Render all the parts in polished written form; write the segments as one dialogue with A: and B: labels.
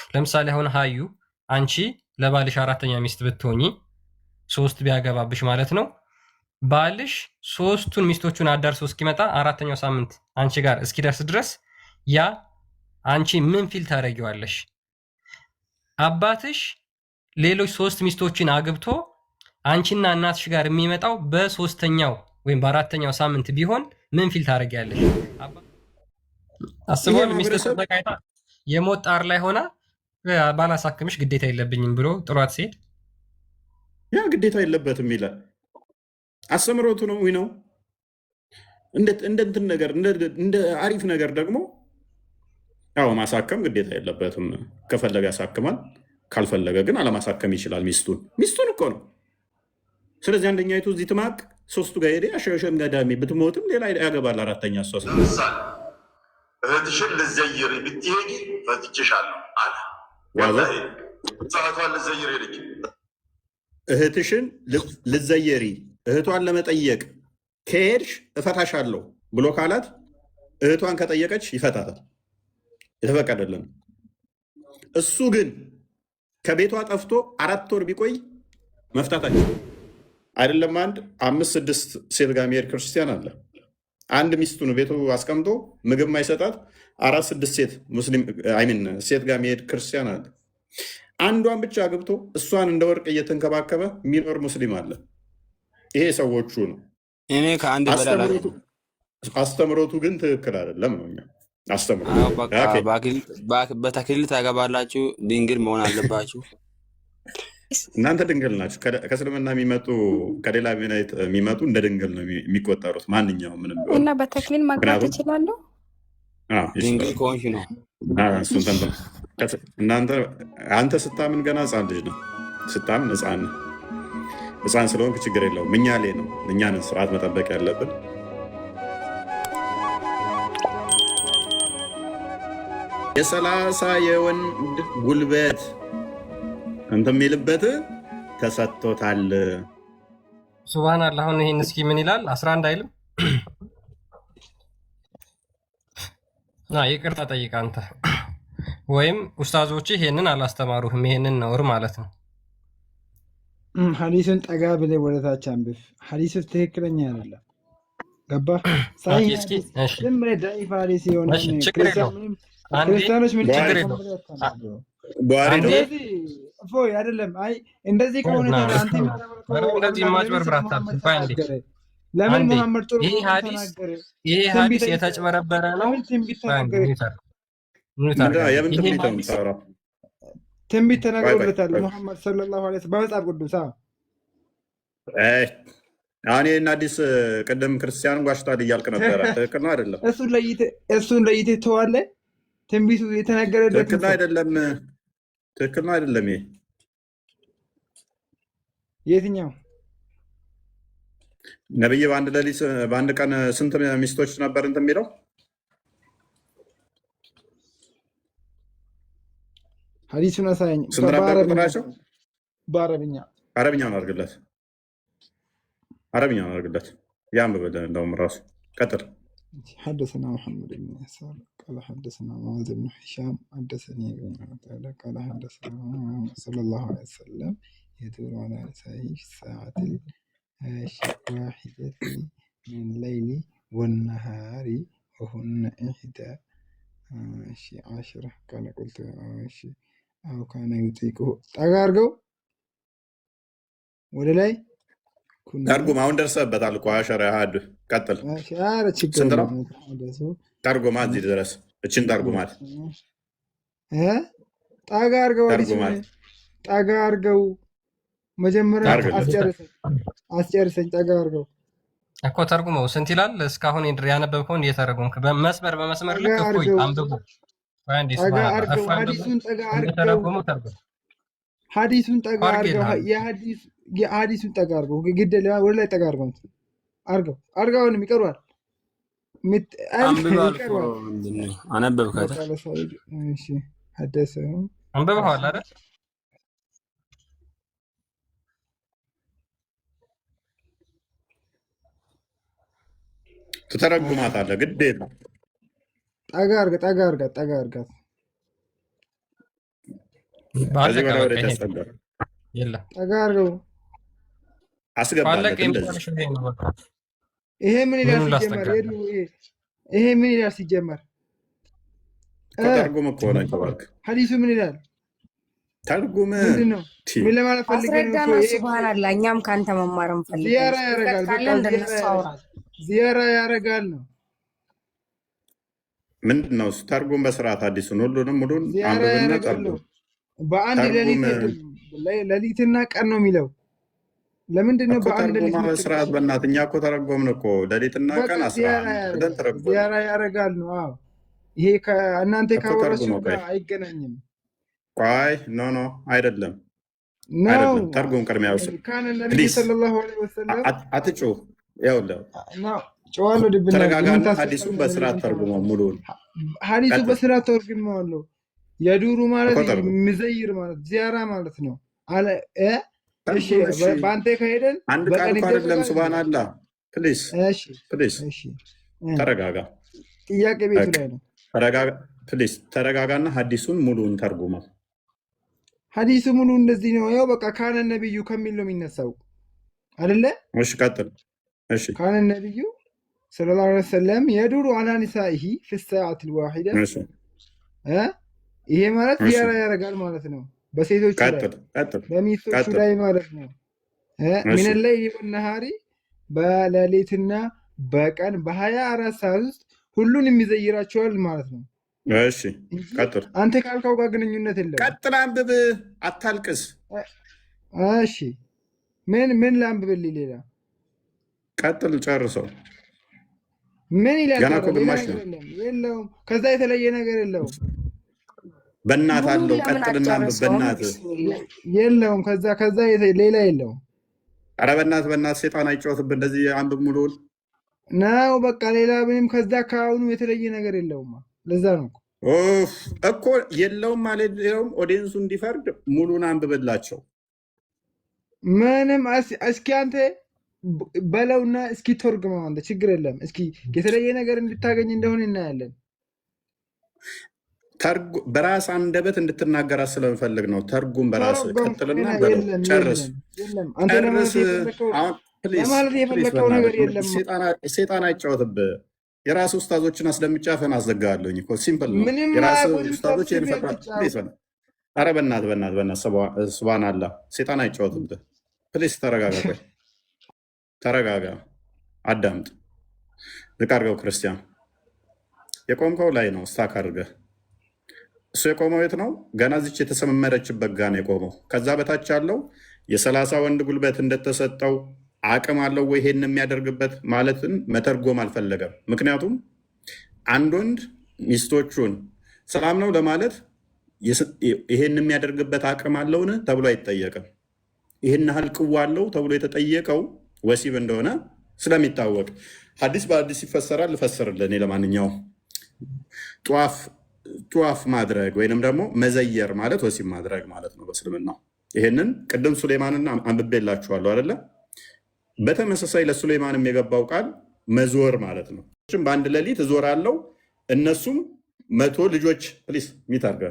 A: ለምሳሌ አሁን ሀዩ አንቺ ለባልሽ አራተኛ ሚስት ብትሆኚ 3 ቢያገባብሽ ማለት ነው። ባልሽ 3ቱን ሚስቶቹን አዳርሶ እስኪመጣ አራተኛው ሳምንት አንቺ ጋር እስኪደርስ ድረስ ያ አንቺ ምን ፊል ታደርጊዋለሽ? አባትሽ ሌሎች 3 ሚስቶችን አግብቶ አንቺና እናትሽ ጋር የሚመጣው በ3ኛው ወይም በ4ኛው ሳምንት ቢሆን ምን ፊል ታደርጊያለሽ? አስበዋል። ሚስት ተበቃይታ የሞት ጣር ላይ ሆና ባላሳክምሽ ግዴታ የለብኝም ብሎ ጥሏት ሲሄድ
B: ያ ግዴታ የለበትም ይላል። አስተምሮቱ ነው ነው እንደ እንትን ነገር እንደ አሪፍ ነገር ደግሞ ያው ማሳከም ግዴታ የለበትም። ከፈለገ ያሳክማል፣ ካልፈለገ ግን አለማሳከም ይችላል። ሚስቱን እኮ ነው። ስለዚህ አንደኛይቱ እዚህ ትማቅ 3ቱ ጋር ሄደ አሸሸም ገዳሚ ብትሞትም ሌላ ያገባል አራተኛ እሷ
C: ለምሳሌ እህትሽን ልዘይሪ ብትሄጂ ፈትቼሻለሁ አለ። ወላሂ ሰዓቷን ልዘይሪ ልጅ
B: እህትሽን ልዘየሪ እህቷን ለመጠየቅ ከሄድሽ እፈታሻለሁ ብሎ ካላት እህቷን ከጠየቀች ይፈታታል። የተፈቀደልን። እሱ ግን ከቤቷ ጠፍቶ 4 ወር ቢቆይ መፍታታቸው አይደለም። አንድ 5-6 ሴት ጋር የሚሄድ ክርስቲያን አለ። አንድ ሚስቱን ቤቱ አስቀምጦ ምግብ ማይሰጣት 4-6 ሴት ሙስሊም ሴት ጋር የሚሄድ ክርስቲያን አለ። አንዷን ብቻ አግብቶ እሷን እንደ ወርቅ እየተንከባከበ የሚኖር ሙስሊም አለ። ይሄ ሰዎቹ ነው።
D: እኔ ከአንድ
B: አስተምሮቱ ግን ትክክል አይደለም ነው። እኛ
D: በተክሊል ታገባላችሁ፣ ድንግል መሆን አለባችሁ።
B: እናንተ ድንግል ናችሁ። ከእስልምና የሚመጡ ከሌላ ቤት የሚመጡ እንደ ድንግል ነው የሚቆጠሩት። ማንኛውም ምንም ቢሆን
E: እና በተክሊል ማግባት ትችላለሁ።
D: ድንግል ከሆንሽ ነው።
B: እናንተ አንተ ስታምን ገና ህፃን ልጅ ነው። ስታምን ህፃን ስለሆንክ ችግር የለውም። እኛ ላይ ነው እኛንን ስርዓት መጠበቅ ያለብን። የ30 የወንድ ጉልበት እንትን የሚልበት ተሰጥቶታል።
A: ሱብሃንአላህ። አሁን ይሄን እስኪ ምን ይላል? 11 አይልም? ይቅርታ ጠይቅ አንተ ወይም ኡስታዞች ይሄንን አላስተማሩህም። ይሄንን ነውር ማለት ነው።
F: ሐዲሱን ጠጋ ብለህ ወደታች አንብብ። ሐዲሱ ትክክለኛ አይደለም። ገባህ? ዝም ብለህ ዳኢፍ ሐዲስ የሆነ ክርስቲያኖች ምን ችግር የለውም እፎይ አይደለም። አይ እንደዚህ ከሆነ አንተ
A: እንደዚህ ማጭበርብራት
F: ለምን መሐመድ ጥሩ
A: ይሄ ሐዲስ የተጭበረበረ ነው።
F: ትንቢት ተናግሮለታል ሙሐመድ ሰለላሁ ዐለይሂ ወሰለም በመጽሐፍ ቅዱስ።
B: አሁን ይህን አዲስ ቅድም ክርስቲያኑ ጓሽቷል እያልክ ነበረ። ትክክል ነው አይደለም?
F: እሱን ለይተህ ተዋለህ። ትንቢቱ የተናገረለት
B: ትክክል ነው አይደለም? ትክክል ነው አይደለም? ይሄ
F: የትኛው
B: ነብይ በአንድ ቀን ስንት ሚስቶች ነበር እንትን የሚለው?
F: ሐዲሱን አሳየኝ።
B: ስንት ነበር ቁጥራቸው?
F: በአረብኛ
B: አረብኛውን አድርግለት። ያንብበል እንደውም ራሱ ቀጥል።
F: حدثنا محمد بن يسار قال حدثنا معاذ بن هشام حدثني ابن عباده قال حدثنا محمد صلى الله عليه وسلم يدور على نسائه في الساعة الواحدة من الليل والنهار وهن 11 قال قلت أو كان يطيقه تغارغو ولا لا
B: ترجم አሁን ደርሰህበታል እኮ አሸራ ያህድ ቀጥል። ተርጉማት እዚህ ድረስ እችን ተርጉማት
F: ጠጋ አድርገው መጀመሪያ አስጨርሰኝ። ጠጋ አድርገው
A: እኮ ተርጉመው ስንት ይላል? እስካሁን ያነበብከውን እየተረጉምክ በመስመር ልክ እኮ አንብቡ።
F: ሐዲሱን ጠጋ አድርገው የሐዲሱን ጠጋ አድርገው ግድ ወደ ላይ ጠጋ አድርገው አድርገውንም ይቀርባል።
D: አነበብካት?
A: አንብበዋል አይደል?
B: ትተረጉማታለህ ግዴታ።
F: ጠጋ አድርጋት
B: ከዚህ
A: ባለቀ
B: በላይ ወደ
A: በቃ ይሄ
B: ያስጠጋል
A: የለም
F: ጠጋረው
B: አስገባለት
A: ባለቀ
B: እንደዚህ
A: ኢንፎርሜሽን ይሄ ነው በቃ
F: ይሄ ምን ይላል
A: ምኑን
F: ሲጀመር?
A: ላስጠጋለን?
F: ይሄ ምን ይላል ሲጀመር?
B: እኮ ተርጉም እኮ ነው የተባልክ።
F: ሐዲሱ ምን ይላል?
B: ተርጉም
F: ምንድን ነው? ምን ለማለት ፈልገህ ነው?
E: አስረዳና ሱብሃንአላህ እኛም ካንተ መማር እንፈልጋለን።
F: ዚያራ ያረጋል።
E: ካለ
F: በቃ
E: እንደነሱ አውራ።
F: ዚያራ ያረጋል ነው።
B: ምንድን ነው እሱ? ተርጉም በስርዓት አዲሱን ሁሉንም ሙሉን
F: ዚያራ
B: አንብብና
F: ያረጋል ነው።
B: ተርጉም።
F: በአንድ ሌሊትና ቀን ነው የሚለው። ለምንድን ነው
B: እኮ
F: በአንድ ሌሊት
B: ተርጉማ በስርዓት በእናትህ እኛ እኮ ተረጎምን እኮ ሌሊትና ቀን ብለን ተረጎምን።
F: ዚያራ ያረጋል ነው። አዎ ይሄ ከእናንተ
B: እኮ
F: ካወራችሁ
B: ተርጉመው
F: ጋር
B: ቆይ
F: አይገናኝም
B: ቆይ ኖ አይደለም
F: ነው።
B: አይደለም። ተርጉም ቅድሚያ ውስጥ
F: ካነ ነብይ
B: ፕሊዝ
F: ሰለላሁ ዐለይሂ ወሰለም
B: አትጩህ። ይኸውልህ
F: ነው ጨዋለሁ ድብና
B: ተረጋጋና ሐዲሱን በስርዓት ተርጉመው ሙሉውን
F: ሐዲሱ
B: ቀጥል።
F: በስርዓት ተርጉመዋለሁ። የዱሩ ማለት
B: እኮ ተርጉም።
F: ምዘይር ማለት ዚያራ ማለት ነው አለ እሺ
B: ተርጉም። እሺ
F: በአንተ ከሄደን
B: አንድ ቃል እኮ አይደለም። ሱብሃንአላህ ፕሊዝ
F: እሺ
B: ፕሊዝ
F: እሺ
B: ተረጋጋ።
F: ጥያቄ ቤቱ ላይ ነው።
B: ተረጋጋ ፕሊዝ ተረጋጋና ሐዲሱን ሙሉውን ተርጉመው።
F: ሐዲሱ ሙሉ እንደዚህ ነው። ያው በቃ ካነ ነብዩ ከሚል ነው የሚነሳው አይደለ?
B: እሺ ቀጥል። እሺ
F: ካነ ነብዩ ሰለላሁ ዐለይሂ ወሰለም የዱሩ አላ ኒሳኢሂ ፊ ሰዓት الواحده
B: እሺ
F: ይሄ ማለት
B: እሺ
F: ዚያራ ያደርጋል ማለት ነው። በሴቶቹ ላይ
B: ቀጥል
F: በሚስቶቹ
B: ቀጥል።
F: ላይ ማለት ነው። ምን
B: እሺ
F: ላይ ወነሃሪ በሌሊትና በቀን በ24 ሰዓት ውስጥ ሁሉንም ይዘይራቸዋል ማለት ነው።
B: እሺ ቀጥል።
F: አንተ ካልካው ጋር ግንኙነት የለም።
B: ቀጥል፣ አንብብ፣ አታልቅስ።
F: እሺ ምን ላንብብልህ? ሌላ
B: ቀጥል፣ ጨርሰው።
F: ምን ይላል?
B: ገና እኮ ግማሽ ነው።
F: የለውም ከዛ የተለየ ነገር የለውም።
B: በእናት አለው። ቀጥልና አንብብ። በእናት
F: የለውም ከዛ ሌላ የለውም።
B: ኧረ በእናት ሴጣን አይጫወትብህ። እንደዚህ አንብብ ሙሉውን
F: ነው በቃ ሌላ ምንም ከዛ ከአሁኑ የተለየ ነገር የለውም። ለዛ ነው
B: እኮ የለውም ማለት የለውም። ኦዲየንሱ እንዲፈርድ ሙሉን አንብብላቸው።
F: ምንም እስኪ አንተ በለውና እስኪ ተርጉመው አንተ ችግር የለም። እስኪ የተለየ ነገር እንድታገኝ እንደሆነ እናያለን።
B: በራስ አንደበት እንድትናገራት ስለምፈልግ ነው። ተርጉም በራስ ቀጥልና በለው። ጨርስ
F: ለማለት የፈለከው ነገር የለም።
B: ሴጣን አይጫወትብህ። የራስ ኡስታዞችን አስደምጫፈን አዘጋለሁኝ እኮ ሲምፕል ነው። የራስ ኡስታዞች ኧረ በእናት ሱብሃንአላህ ሴጣን አይጫወትብህ። ፕሊስ ተረጋጋ። ቆይ ተረጋጋ፣ አዳምጥ። ዝቅ አድርገው። ክርስቲያን የቆምከው ላይ ነው ስታክ አድርገህ። እሱ የቆመው የት ነው? ገና ዚች የተሰመረችበት ጋ ነው የቆመው። ከዛ በታች ያለው የ30 ወንድ ጉልበት እንደተሰጠው አቅም አለው ወይ ይሄን የሚያደርግበት ማለትን መተርጎም አልፈለገም። ምክንያቱም አንድ ወንድ ሚስቶቹን ሰላም ነው ለማለት ይሄን የሚያደርግበት አቅም አለውን ተብሎ አይጠየቅም። ይህን ያህል ቅዋ አለው ተብሎ የተጠየቀው ወሲብ እንደሆነ ስለሚታወቅ ሐዲስ በሐዲስ ይፈሰራል። ልፈስርልን። ለማንኛውም ጧፍ ማድረግ ወይንም ደግሞ መዘየር ማለት ወሲብ ማድረግ ማለት ነው በእስልምናው። ይህንን ቅድም ሱሌማንን አንብቤላችኋለሁ አይደለ? በተመሳሳይ ለሱሌማንም የገባው ቃል መዞር ማለት ነው። በአንድ ሌሊት እዞራለሁ እነሱም 100 ልጆች ፕሊስ ሚታርገ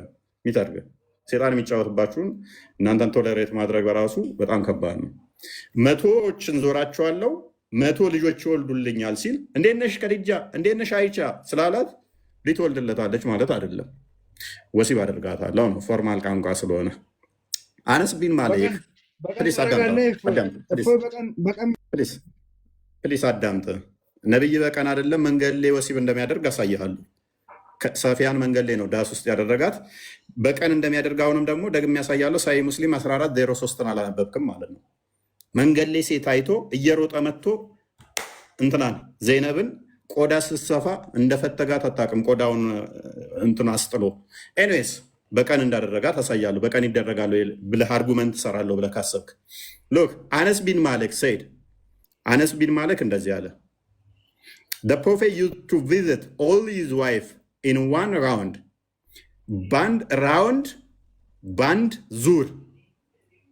B: ሴጣን የሚጫወትባችሁን እናንተን ቶለሬት ማድረግ በራሱ በጣም ከባድ ነው። 100ዎችን ዞራቸዋለሁ 100 ልጆች ይወልዱልኛል ሲል እንዴት ነሽ ከድጃ እንዴት ነሽ አይቻ ስላላት ሊትወልድለታለች ማለት አይደለም። ወሲብ አደርጋታለሁ ነው ፎርማል ቋንቋ ስለሆነ። አነስ ቢን ማሊክ ፕሊስ አዳምጥ። ነቢይ በቀን አይደለም መንገድ ላይ ወሲብ እንደሚያደርግ አሳይሃለሁ። ሰፊያን መንገድ ላይ ነው ዳስ ውስጥ ያደረጋት በቀን እንደሚያደርግ አሁንም ደግሞ ደግሜ ያሳያለሁ። ሳሂህ ሙስሊም 1403 አላነበብክም ማለት ነው። መንገድ ላይ ሴት አይቶ እየሮጠ መጥቶ እንትናን ዘይነብን ቆዳ ስትሰፋ እንደፈተጋት አታውቅም። ቆዳውን እንትን አስጥሎ ኤኒዌይስ በቀን እንዳደረጋት አሳያለሁ። በቀን ይደረጋሉ ብለህ አርጉመንት ትሰራለሁ ብለህ ካሰብክ ሎክ አነስ ቢን ማሊክ ሰይድ አነስ ቢን ማሊክ እንደዚህ አለ። The prophet used to visit all his wife in one round.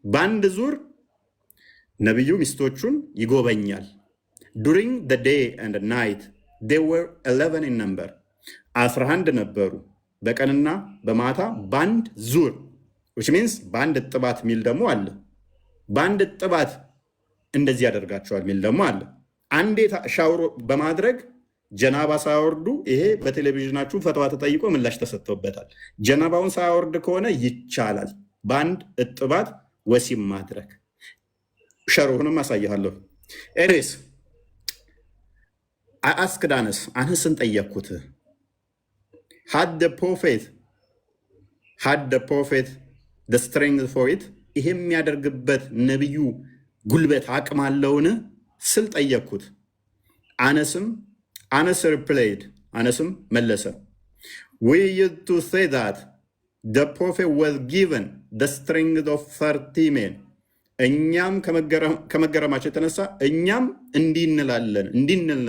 B: ባንድ ዙር ነቢዩ ሚስቶቹን ይጎበኛል። During the day and the night they were 11 in number 11 ነበሩ። በቀንና በማታ ባንድ ዙር which means በአንድ እጥባት ሚል ደግሞ አለ። በአንድ እጥባት እንደዚህ ያደርጋቸዋል ሚል ደግሞ አለ። አንዴ ሻውር በማድረግ ጀናባ ሳያወርዱ ይሄ በቴሌቪዥናችሁ ፈተዋ ተጠይቆ ምላሽ ተሰጥቶበታል። ጀናባውን ሳያወርድ ከሆነ ይቻላል በአንድ እጥባት ወሲብ ማድረግ። ሸሩህንም አሳይሃለሁ። ኤሬስ አስክዳነስ አነስን ጠየቅኩት። had the prophet the strength for it ይሄ የሚያደርግበት ነቢዩ ጉልበት አቅም አለውን ስል ጠየቅኩት። አነስ replied አነስም መለሰ we used to say that the prophet was given the strength of 30 men እኛም ከመገረማቸው የተነሳ እኛም እንዲንል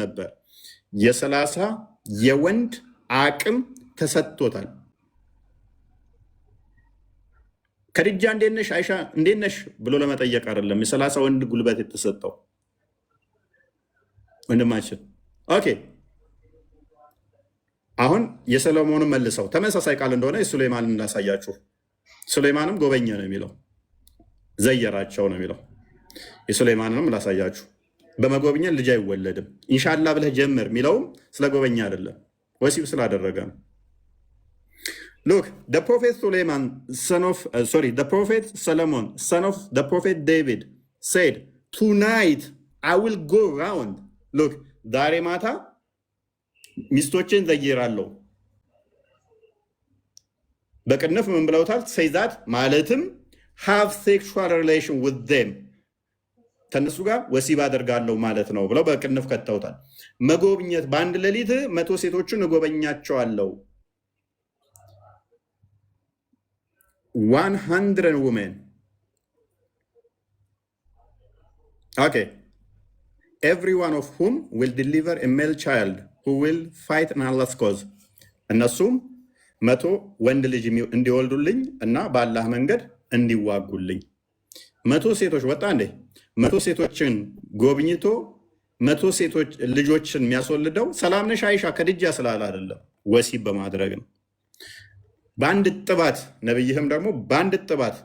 B: ነበር 30 የወንድ አቅም ተሰጥቶታል። ከድጃ እንዴነሽ አይሻ እንዴነሽ ብሎ ለመጠየቅ አይደለም 30 ወንድ ጉልበት የተሰጠው ወንድማችን። ኦኬ አሁን የሰሎሞንን መልሰው ተመሳሳይ ቃል እንደሆነ የሱሌማንን እናሳያችሁ። ሱሌማንም ጎበኘ ነው የሚለው፣ ዘየራቸው ነው የሚለው። የሱሌማንንም ላሳያችሁ። በመጎብኘት ልጅ አይወለድም ኢንሻላ ብለህ ጀምር የሚለውም ስለ ጎበኘ አይደለም፣ ወሲብ ስላደረገ ነው። ሎክ the prophet Solomon the prophet Solomon son of the prophet David said tonight I will go round. ሎክ ዛሬ ማታ ሚስቶችን ዘይራለሁ። በቅንፍ ምን ብለውታል? ሰይዛት ማለትም have sexual relation with them ከነሱ ጋር ወሲብ አደርጋለሁ ማለት ነው ብለው በቅንፍ ከተውታል። መጎብኘት በአንድ ሌሊት 100 ሴቶችን እጎበኛቸዋለሁ 100 women. Okay. Every one of whom will deliver a male child who will fight in Allah's cause. እነሱም 100 ወንድ ልጅ እንዲወልዱልኝ እና በአላህ መንገድ እንዲዋጉልኝ። 100 ሴቶች ወጣ እንዴ? 100 ሴቶችን ጎብኝቶ 100 ሴቶች ልጆችን የሚያስወልደው ሰላም ነሽ አይሻ ከድጃ ስላለ አይደለም፣ ወሲብ በማድረግ ነው። በአንድ ጥባት ነብይህም ደግሞ በአንድ ጥባት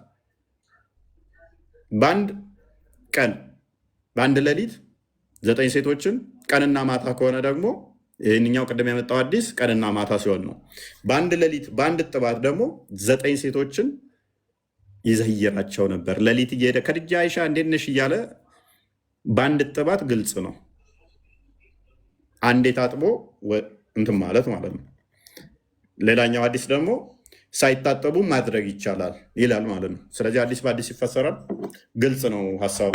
B: በአንድ ቀን በአንድ ሌሊት 9 ሴቶችን ቀንና ማታ ከሆነ ደግሞ ይህንኛው ቅድም የመጣው አዲስ ቀንና ማታ ሲሆን ነው። በአንድ ሌሊት በአንድ ጥባት ደግሞ 9 ሴቶችን ይዘይራቸው ነበር። ሌሊት እየሄደ ከድጃ አይሻ እንዴት ነሽ እያለ በአንድ ጥባት ግልጽ ነው። አንዴ ታጥቦ እንትን ማለት ነው። ሌላኛው አዲስ ደግሞ ሳይታጠቡ ማድረግ ይቻላል ይላል ማለት ነው። ስለዚህ አዲስ በአዲስ ይፈሰራል። ግልጽ ነው ሀሳቡ።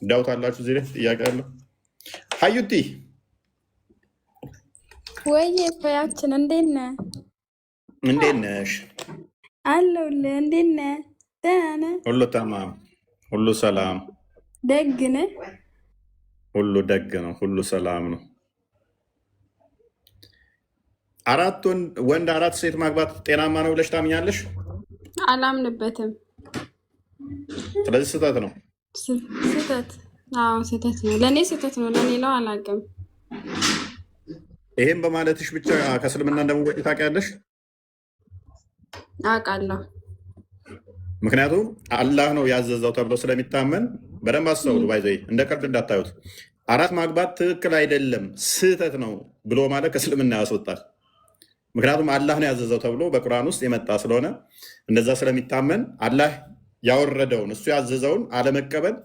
B: ዳውት አላችሁ? እዚህ ላይ ጥያቄ አለው? ሀዩቲ
G: ወይ ፈያችን እንዴት ነህ?
B: እንዴት ነሽ?
G: አለሁልህ። እንዴት ነህ? ደህና ነህ?
B: ሁሉ ተማም፣ ሁሉ ሰላም።
G: ደግ ነህ?
B: ሁሉ ደግ ነው፣ ሁሉ ሰላም ነው። 4 ወንድ 4 ሴት ማግባት ጤናማ ነው ብለሽ ታምኛለሽ?
G: አላምንበትም።
B: ስለዚህ ስህተት ነው።
G: ስህተት? አዎ ስህተት ነው። ለእኔ ስህተት ነው፣ ለሌላው አላውቅም።
B: ይሄም በማለትሽ ብቻ ከእስልምና እንደምወጪ ታውቂያለሽ?
G: አውቃለሁ።
B: ምክንያቱም አላህ ነው ያዘዘው ተብሎ ስለሚታመን በደንብ አስተውሉ። ባይዘይ እንደ ቀልድ እንዳታዩት። 4 ማግባት ትክክል አይደለም ስህተት ነው ብሎ ማለት ከእስልምና ያስወጣል። ምክንያቱም አላህ ነው ያዘዘው ተብሎ በቁርአን ውስጥ የመጣ ስለሆነ እንደዛ ስለሚታመን አላህ ያወረደውን እሱ ያዘዘውን አለመቀበል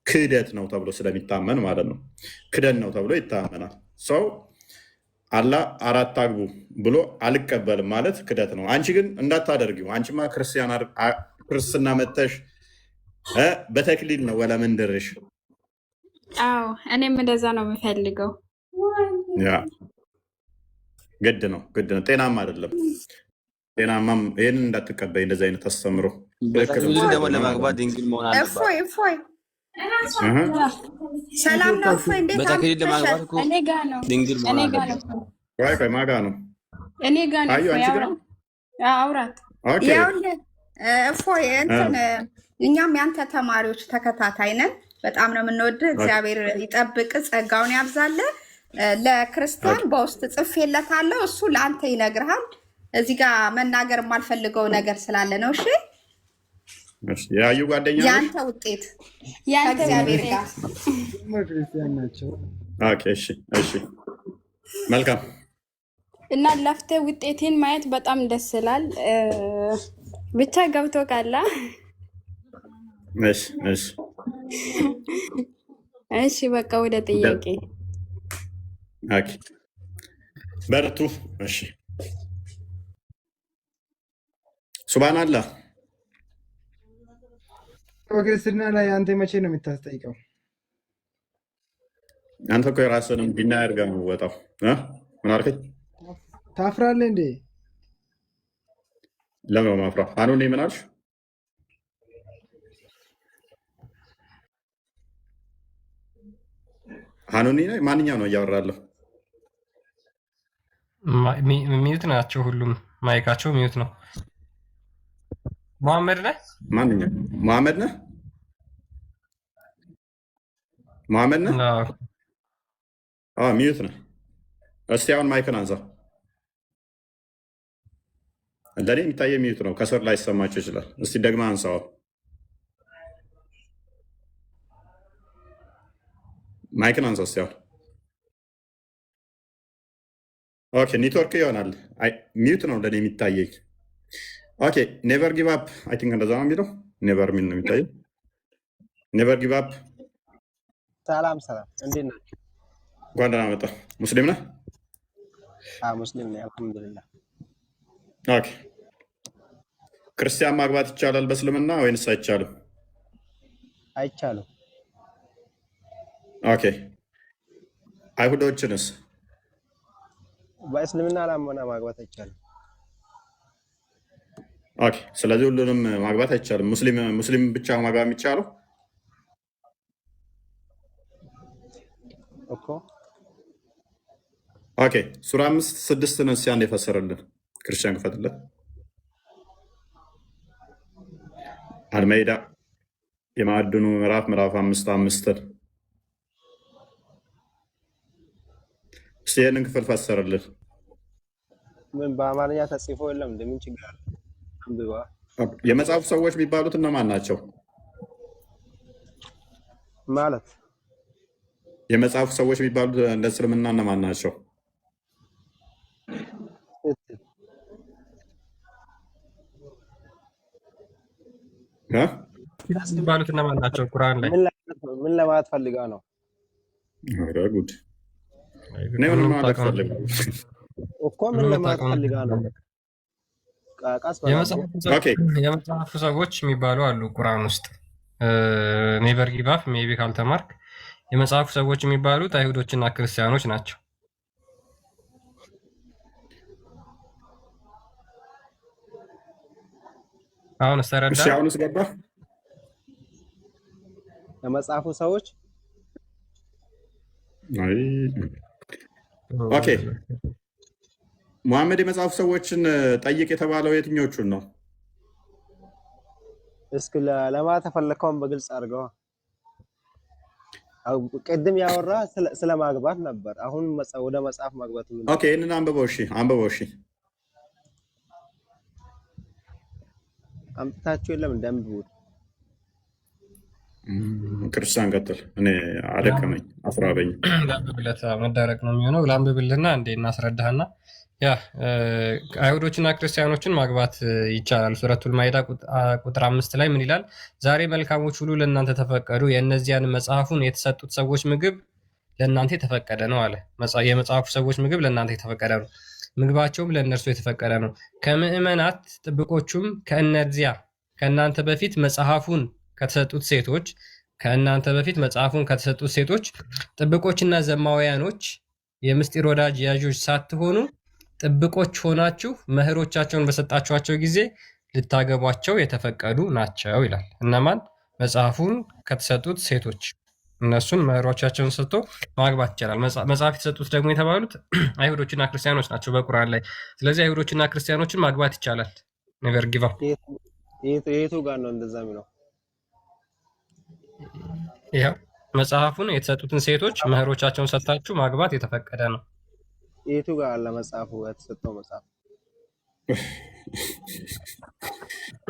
B: ክህደት ነው ተብሎ ስለሚታመን ማለት ነው። ክደት ነው ተብሎ ይታመናል። ሰው አላህ 4 አግቡ ብሎ አልቀበልም ማለት ክደት ነው። አንቺ ግን እንዳታደርጊው። አንቺማ ክርስትና መተሽ በተክሊል ነው ወላ መንደርሽ።
G: አዎ እኔም እንደዛ ነው የምፈልገው።
B: ያ ግድ ነው፣ ግድ ነው። ጤናማ አይደለም። ጤናማም ይህንን እንዳትቀበይ እንደዚህ አይነት አስተምሮ።
D: ደግሞ ለማግባት ድንግል መሆን አለባት።
E: ሰላም ነው። እንዴት
D: በተክሊል ለማግባት እኮ
G: እኔ ጋ ነው
D: ድንግል መሆን አለባት።
B: ቆይ ማጋ ነው?
G: እኔ ጋ ነው።
E: አውራት እፎይ እንትን እኛም ያንተ ተማሪዎች ተከታታይ ነን። በጣም ነው የምንወድ። እግዚአብሔር ይጠብቅ፣ ጸጋውን ያብዛለ። ለክርስቲያን በውስጥ ጽፌለታለሁ፣ እሱ ለአንተ ይነግርሃል። እዚህ ጋር መናገር የማልፈልገው ነገር ስላለ ነው። እሺ
B: ያዩ ጓደኛ
E: ያንተ ውጤት ከእግዚአብሔር ጋር
F: ክርስቲያን ናቸው።
B: እሺ መልካም
G: እና ለፍተ ውጤቴን ማየት በጣም ደስ ይላል። ብቻ ገብቶ ካላ እሺ በቃ ወደ ጥያቄ
B: በርቱ። እሺ ሱብሃንአላህ።
F: በክርስትና ላይ አንተ መቼ ነው የምታስጠይቀው?
B: አንተ እኮ የራስህን ቢና ያርጋ ነው ወጣው። ምን አልከኝ?
F: ታፍራለህ እንዴ?
B: ለምን ማፍራ? አኑኔ ምን አልሽ? አኑኔ ማንኛው ነው እያወራለሁ?
A: ሚዩት ናቸው ሁሉም፣ ማይካቸው ሚዩት ነው። መሐመድ ነህ?
B: ማንኛው መሐመድ ነህ? መሐመድ ነህ? ሚዩት ነህ። እስቲ አሁን ማይክን አንሳ። ለኔ የሚታየ ሚዩት ነው። ከስር ላይ ሰማቸው ይችላል። እስቲ ደግማ አንሳው። ማይክን አንሳ እስቲ አሁን። ኦኬ ኔትወርክ ይሆናል። ሚዩት ነው ለኔ የሚታየኝ። ኦኬ ኔቨር ጊቭ አፕ አይ ቲንክ እንደዛ ነው የሚለው። ኔቨር ሚል ነው የሚታየኝ። ኔቨር ጊቭ አፕ።
H: ሰላም እንዴት ነህ?
B: እንኳን ደህና መጣህ። ሙስሊም ነህ?
H: ሙስሊም ነኝ አልሐምዱሊላህ።
B: ኦኬ ክርስቲያን ማግባት ይቻላል በእስልምና ወይንስ አይቻልም?
H: አይቻልም።
B: ኦኬ አይሁዶችንስ?
H: በእስልምና ላመና ማግባት አይቻልም።
B: ኦኬ ስለዚህ ሁሉንም ማግባት አይቻልም። ሙስሊም ብቻ ማግባት የሚቻለው
H: እኮ።
B: ኦኬ ሱራ 5:6 ነው ሲያን የፈሰረልን ክርስቲያን ክፈትለት። አልመይዳ የማዕድኑ ምዕራፍ 5:5 እስቲ ይህንን ክፍል ፈሰረልን።
H: ምን በአማርኛ ተጽፎ የለም? እንደምን ችግር አለ? አንብባ።
B: የመጽሐፉ ሰዎች የሚባሉት እነማን ናቸው?
H: ማለት
B: የመጽሐፉ ሰዎች የሚባሉት እንደ እስልምና እነማን ናቸው?
A: የሚባሉት እነማን ናቸው? ቁርአን ላይ
H: ምን ለማለት ፈልጋ ነው?
B: ኧረ ጉድ! እኔ ምን ማለት ፈልጋ
H: እኮ ምን ለማለት ፈልጋ ነው?
A: የመጽሐፉ ሰዎች የሚባሉ አሉ ቁርአን ውስጥ። ኔቨር ጊቭ አፕ ሜቢ ካልተማርክ የመጽሐፉ ሰዎች የሚባሉት አይሁዶችና ክርስቲያኖች ናቸው። አሁን ስተረዳ
B: አሁንስ ገባ።
H: የመጽሐፉ ሰዎች
B: ኦኬ ሙሐመድ የመጽሐፉ ሰዎችን ጠይቅ የተባለው የትኞቹን ነው?
H: እስኪ ለማለት ተፈለከውን በግልጽ አድርገዋ። ቅድም ያወራ ስለ ማግባት ነበር። አሁን ወደ መጽሐፍ ማግባት ነው።
B: ኦኬ ይሄንን አንብበው። እሺ
H: አምጥታችሁ የለም እንደምብውት
B: ክርስቲያን ቀጥል። እኔ አደከመኝ፣ አፍራበኝ።
A: ላንብብለት መዳረቅ ነው የሚሆነው። ላንብብልና እንዴ እናስረዳህና ያ አይሁዶችና ክርስቲያኖችን ማግባት ይቻላል። ሱረቱል ማኢዳ ቁጥር 5 ላይ ምን ይላል? ዛሬ መልካሞች ሁሉ ለእናንተ ተፈቀዱ፣ የእነዚያን መጽሐፉን የተሰጡት ሰዎች ምግብ ለእናንተ የተፈቀደ ነው አለ። የመጽሐፉ ሰዎች ምግብ ለእናንተ የተፈቀደ ነው፣ ምግባቸውም ለእነርሱ የተፈቀደ ነው። ከምዕመናት ጥብቆቹም ከእነዚያ ከእናንተ በፊት መጽሐፉን ከተሰጡት ሴቶች ጥብቆችና ዘማውያኖች የምስጢር ወዳጅ ያዦች ሳትሆኑ ጥብቆች ሆናችሁ መህሮቻቸውን በሰጣችኋቸው ጊዜ ልታገቧቸው የተፈቀዱ ናቸው ይላል። እነማን? መጽሐፉን ከተሰጡት ሴቶች፣ እነሱን መህሮቻቸውን ሰጥቶ ማግባት ይቻላል። መጽሐፍ የተሰጡት ደግሞ የተባሉት አይሁዶችና ክርስቲያኖች ናቸው በቁርአን ላይ። ስለዚህ አይሁዶችና ክርስቲያኖችን ማግባት ይቻላል። ነገር ጊቫ
H: የቱ ጋር ነው እንደዛ የሚለው?
A: ይኸው መጽሐፉን የተሰጡትን ሴቶች መህሮቻቸውን ሰጥታችሁ ማግባት የተፈቀደ ነው።
H: የቱ ጋር አለ መጽሐፉ? የተሰጠው መጽሐፍ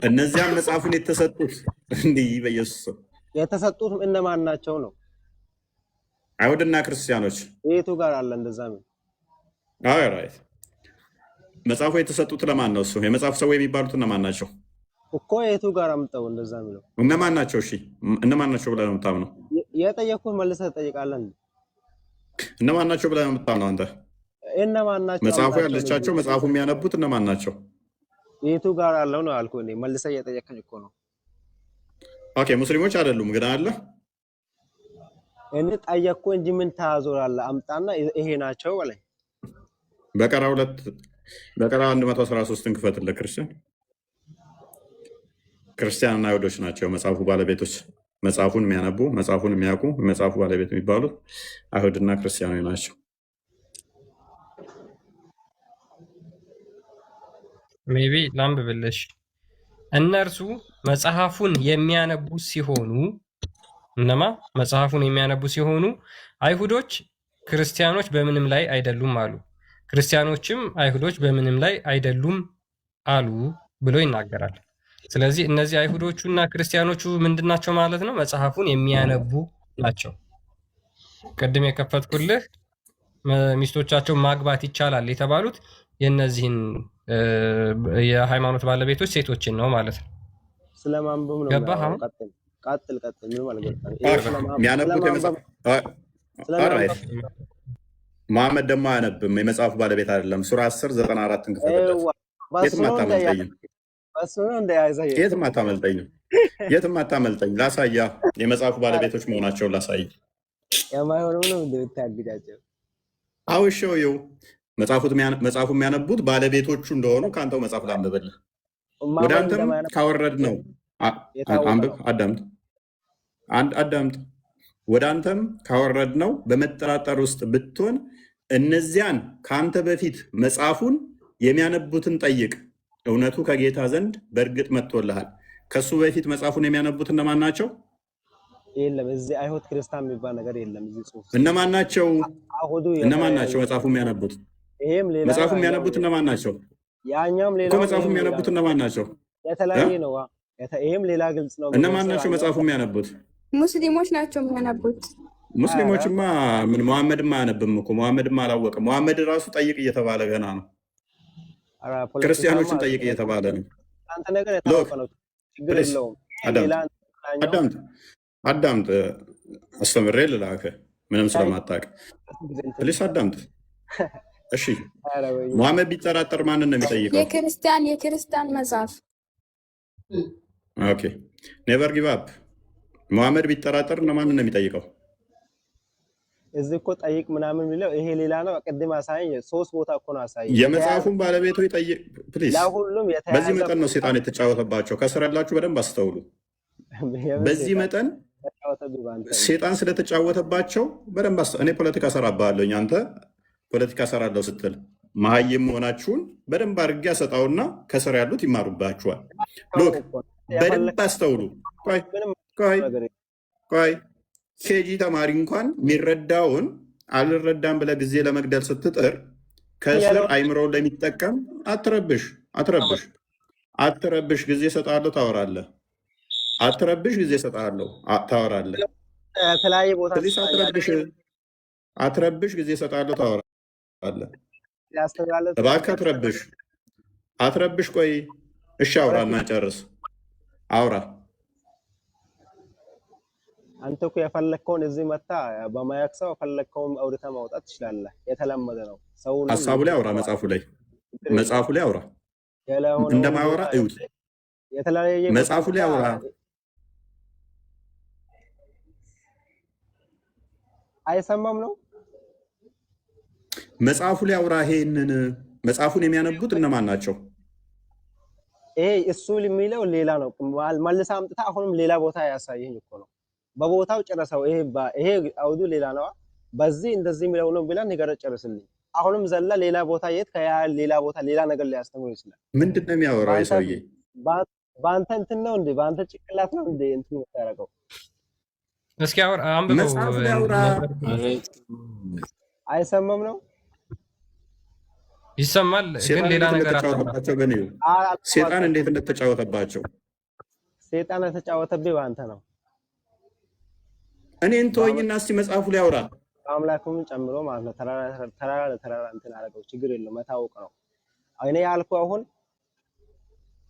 B: እነዚያም መጽሐፉን የተሰጡት እንዲህ በኢየሱስ
H: የተሰጡት እነማን ናቸው ነው?
B: አይሁድና ክርስቲያኖች።
H: የቱ ጋር አለ እንደዛ ነው?
B: አዎ ራይት። መጽሐፉ የተሰጡት ለማን ነው? እሱ የመጽሐፉ ሰው የሚባሉት እነማን ናቸው
H: እኮ? የቱ ጋር አምጠው እንደዛ ነው?
B: እነማን ናቸው? እሺ እነማን ናቸው ብለህ ነው የምታምነው?
H: የጠየኩህ መልሰህ ትጠይቃለህ።
B: እነማን ናቸው ብለህ ነው የምታምነው አንተ?
H: እነማን ናቸው?
B: መጽሐፉ ያለቻቸው መጽሐፉ የሚያነቡት እነማን ናቸው?
H: የቱ ጋር አለው ነው ያልኩህ። እኔ መልሰህ እየጠየቀኝ እኮ ነው።
B: ኦኬ ሙስሊሞች አይደሉም ግን አለ።
H: እኔ ጠየቅኩህ እንጂ ምን ታዞራለህ? አምጣና ይሄ ናቸው በላይ።
B: በቀራ 113ን ክፈትልህ። ክርስቲያንና አይሁዶች ናቸው መጽሐፉ ባለቤቶች። መጽሐፉን የሚያነቡ መጽሐፉን የሚያውቁ መጽሐፉ ባለቤት የሚባሉት አይሁድና ክርስቲያኖች ናቸው።
A: ሜቢ ላንብብልሽ። እነርሱ መጽሐፉን የሚያነቡ ሲሆኑ እነማ መጽሐፉን የሚያነቡ ሲሆኑ አይሁዶች ክርስቲያኖች በምንም ላይ አይደሉም አሉ፣ ክርስቲያኖችም አይሁዶች በምንም ላይ አይደሉም አሉ ብሎ ይናገራል። ስለዚህ እነዚህ አይሁዶቹ እና ክርስቲያኖቹ ምንድናቸው ማለት ነው? መጽሐፉን የሚያነቡ ናቸው። ቅድም የከፈትኩልህ ሚስቶቻቸው ማግባት ይቻላል የተባሉት የእነዚህን የሃይማኖት ባለቤቶች ሴቶችን ነው ማለት ነው።
H: ስለማንበብ ነው።
A: ገባህ? አሁን
H: ቀጥል ምን ማለት ነው?
B: የሚያነቡት መሐመድ ደግሞ አያነብም፣ የመጽሐፉ ባለቤት አይደለም። ሱራ 10 94ን ክፈትለት። የትም አታመልጠኝም፣ የትም አታመልጠኝ። ላሳያ የመጽሐፉ ባለቤቶች መሆናቸውን ላሳይ።
H: የማይሆነው ነው እንደምታግዳቸው
B: አውሸው ይው መጽሐፉ የሚያነቡት ባለቤቶቹ እንደሆኑ ከአንተው መጽሐፍ ላንብብልህ። ወደ አንተም ካወረድ ነው አንብብ፣ አዳምጥ። ወደ አንተም ካወረድ ነው በመጠራጠር ውስጥ ብትሆን እነዚያን ከአንተ በፊት መጽሐፉን የሚያነቡትን ጠይቅ፣ እውነቱ ከጌታ ዘንድ በእርግጥ መጥቶልሃል። ከሱ በፊት መጽሐፉን የሚያነቡት እነማን ናቸው?
H: የለም እዚህ አይሁድ ክርስቲያን የሚባል ነገር የለም። እዚህ ጽሑፍ
B: እነማን ናቸው? እነማን ናቸው መጽሐፉ የሚያነቡት? መጽሐፉ የሚያነቡት እነማን ናቸው?
H: ያኛም ሌላ
B: መጽሐፉ የሚያነቡት እነማን ናቸው?
H: የተለያየ ነው። ይሄም ሌላ ግልጽ ነው።
B: እነማን ናቸው መጽሐፉ የሚያነቡት?
G: ሙስሊሞች ናቸው የሚያነቡት።
B: ሙስሊሞችማ ምን መሐመድማ አያነብም እኮ። መሐመድማ አላወቅም። መሐመድ ራሱ ጠይቅ እየተባለ ገና ነው። ክርስቲያኖችን ጠይቅ እየተባለ ነው።
H: አንተ ነገር የታወቀ ነው። ችግር የለውም።
B: አዳምጥ፣ አስተምሬ ልላክህ ምንም ስለማታውቅ ፕሊስ አዳምጥ። እሺ መሐመድ ቢጠራጠር ማንን ነው የሚጠይቀው?
G: የክርስቲያን መጽሐፍ።
B: ኦኬ ኔቨር ጊቭ አፕ። መሐመድ ቢጠራጠር ማንን ነው የሚጠይቀው?
H: እዚህ እኮ ጠይቅ ምናምን የሚለው ይሄ ሌላ ነው። ቅድም አሳየኝ፣ 3 ቦታ እኮ ነው አሳየኝ።
B: የመጽሐፉን ባለቤቱ ይጠይቅ ፕሊዝ። በዚህ መጠን ነው ሴጣን የተጫወተባቸው። ከስር ያላችሁ በደንብ አስተውሉ። በዚህ መጠን ሴጣን ስለተጫወተባቸው በደንብ እኔ ፖለቲካ ሰራብሃለሁኝ፣ አንተ ፖለቲካ ሰራለሁ ስትል መሀይም መሆናችሁን በደንብ አድርጌ ያሰጣውና ከስር ያሉት ይማሩባችኋል። ሎክ በደንብ አስተውሉ። ቆይ ኬጂ ተማሪ እንኳን የሚረዳውን አልረዳም ብለህ ጊዜ ለመግደል ስትጥር ከስር አይምሮውን ለሚጠቀም አትረብሽ። ጊዜ እሰጥሃለሁ፣ ታወራለህ። አትረብሽ፣ ጊዜ እሰጥሃለሁ፣ ታወራለህ። አትረብሽ፣ ጊዜ እሰጥሃለሁ፣ ታወራለህ። እባክህ አትረብሽ። ቆይ እሺ፣ አውራ እና ጨርስ። አውራ።
H: አንተ እኮ የፈለግከውን እዚህ መታ በማያክ ሰው የፈለግከውን አውርተህ ማውጣት ትችላለህ። የተለመደ ነው።
B: ሀሳቡ ላይ አውራ፣ መጽሐፉ ላይ አውራ። እንደማያወራ እዩት። መጽሐፉ ላይ አውራ።
H: አይሰማም ነው
B: መጽሐፉ ላይ አውራ። ይሄንን መጽሐፉን የሚያነቡት እነማን ናቸው?
H: ይሄ እሱ የሚለው ሌላ ነው። መልሰህ አምጥተህ አሁንም ሌላ ቦታ ያሳየኝ እኮ ነው። በቦታው ጨረሰው። ይሄ አውዱ ሌላ ነው። በዚህ እንደዚህ የሚለው ነው ብለን ንገረው፣ ጨርስልኝ። አሁንም ዘላ ሌላ ቦታ ሌላ ቦታ ሌላ ነገር ሊያስተምሩ ይችላል።
B: ምንድን ነው የሚያወራው ሰውዬ?
H: በአንተ እንትን ነው እንዴ? በአንተ ጭቅላት ነው እንዴ እንትን የምታደርገው?
A: እስኪ አንብበው።
H: አይሰማም ነው
A: ይሰማል፣ ግን
B: ሴጣን
A: ሌላ
B: እንዴት
A: ነገር
B: እንደተጫወተባቸው ግን እዩ። ሴጣን እንዴት እንደተጫወተባቸው
H: ሴጣን የተጫወተብህ በአንተ ነው።
B: እኔን ተወኝና እስቲ መጽሐፉ ላይ አውራ።
H: አምላኩን ጨምሮ ማለት ነው። ተራራ ለተራራ እንትን አደረገው። ችግር የለውም መታወቅ ነው። እኔ ያልኩህ አሁን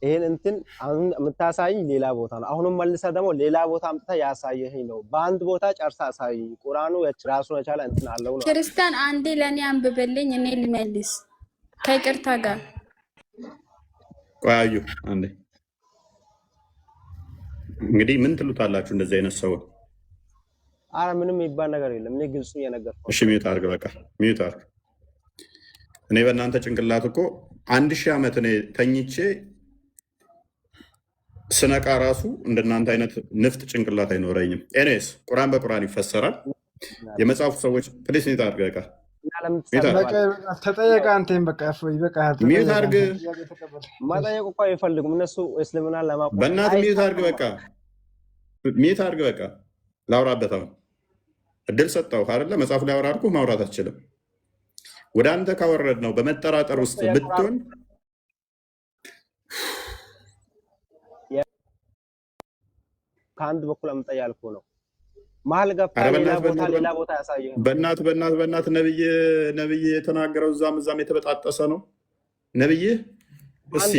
H: ይሄን እንትን አሁን የምታሳይኝ ሌላ ቦታ ነው። አሁንም መልሰ ደግሞ ሌላ ቦታ አምጥተህ ያሳየኸኝ ነው። በአንድ ቦታ ጨርሳ አሳይ። ቁርአኑ ራሱን የቻለ እንትን አለው ነው።
G: ክርስቲያን አንዴ ለኔ አንብብልኝ፣ እኔ ልመልስ ከይቅርታ ጋር።
B: ቆያዩ አንዴ እንግዲህ ምን ትሉታላችሁ እንደዚህ አይነት ሰው?
H: አረ ምንም የሚባል ነገር የለም። እኔ ግልጹ እየነገርኩህ።
B: እሺ ሚዩት አድርግ፣ በቃ ሚዩት አድርግ። እኔ በእናንተ ጭንቅላት እኮ 1000 ዓመት እኔ ተኝቼ ስነቃ ራሱ እንደናንተ አይነት ንፍጥ ጭንቅላት አይኖረኝም። ኤኒዌይስ ቁርአን በቁርአን ይፈሰራል። የመጽሐፉ ሰዎች ፕሊስ ሚዩት አድርግ፣ በቃ
F: ተጠየቀ። አንተም በቃ ይበቃል።
B: ሚዩት አድርግ።
H: ማጠየቅ እኮ አይፈልጉም እነሱ እስልምናን ለማቆም።
B: በእናትህ ሚዩት አድርግ፣ በቃ ሚዩት አድርግ፣ በቃ ላውራበት። አሁን እድል ሰጠው አይደለ? መጽሐፉ ላይ አውራ አልኩህ፣ ማውራት አትችልም። ወደ አንተ ካወረድ ነው በመጠራጠር ውስጥ ብትሆን
H: ከአንድ በኩል አምጣ ያልኩ ነው። መሀል ገብታ ሌላ ቦታ ያሳየህ።
B: በእናት ነብይ የተናገረው እዛም የተበጣጠሰ ነው። ነብይ እስኪ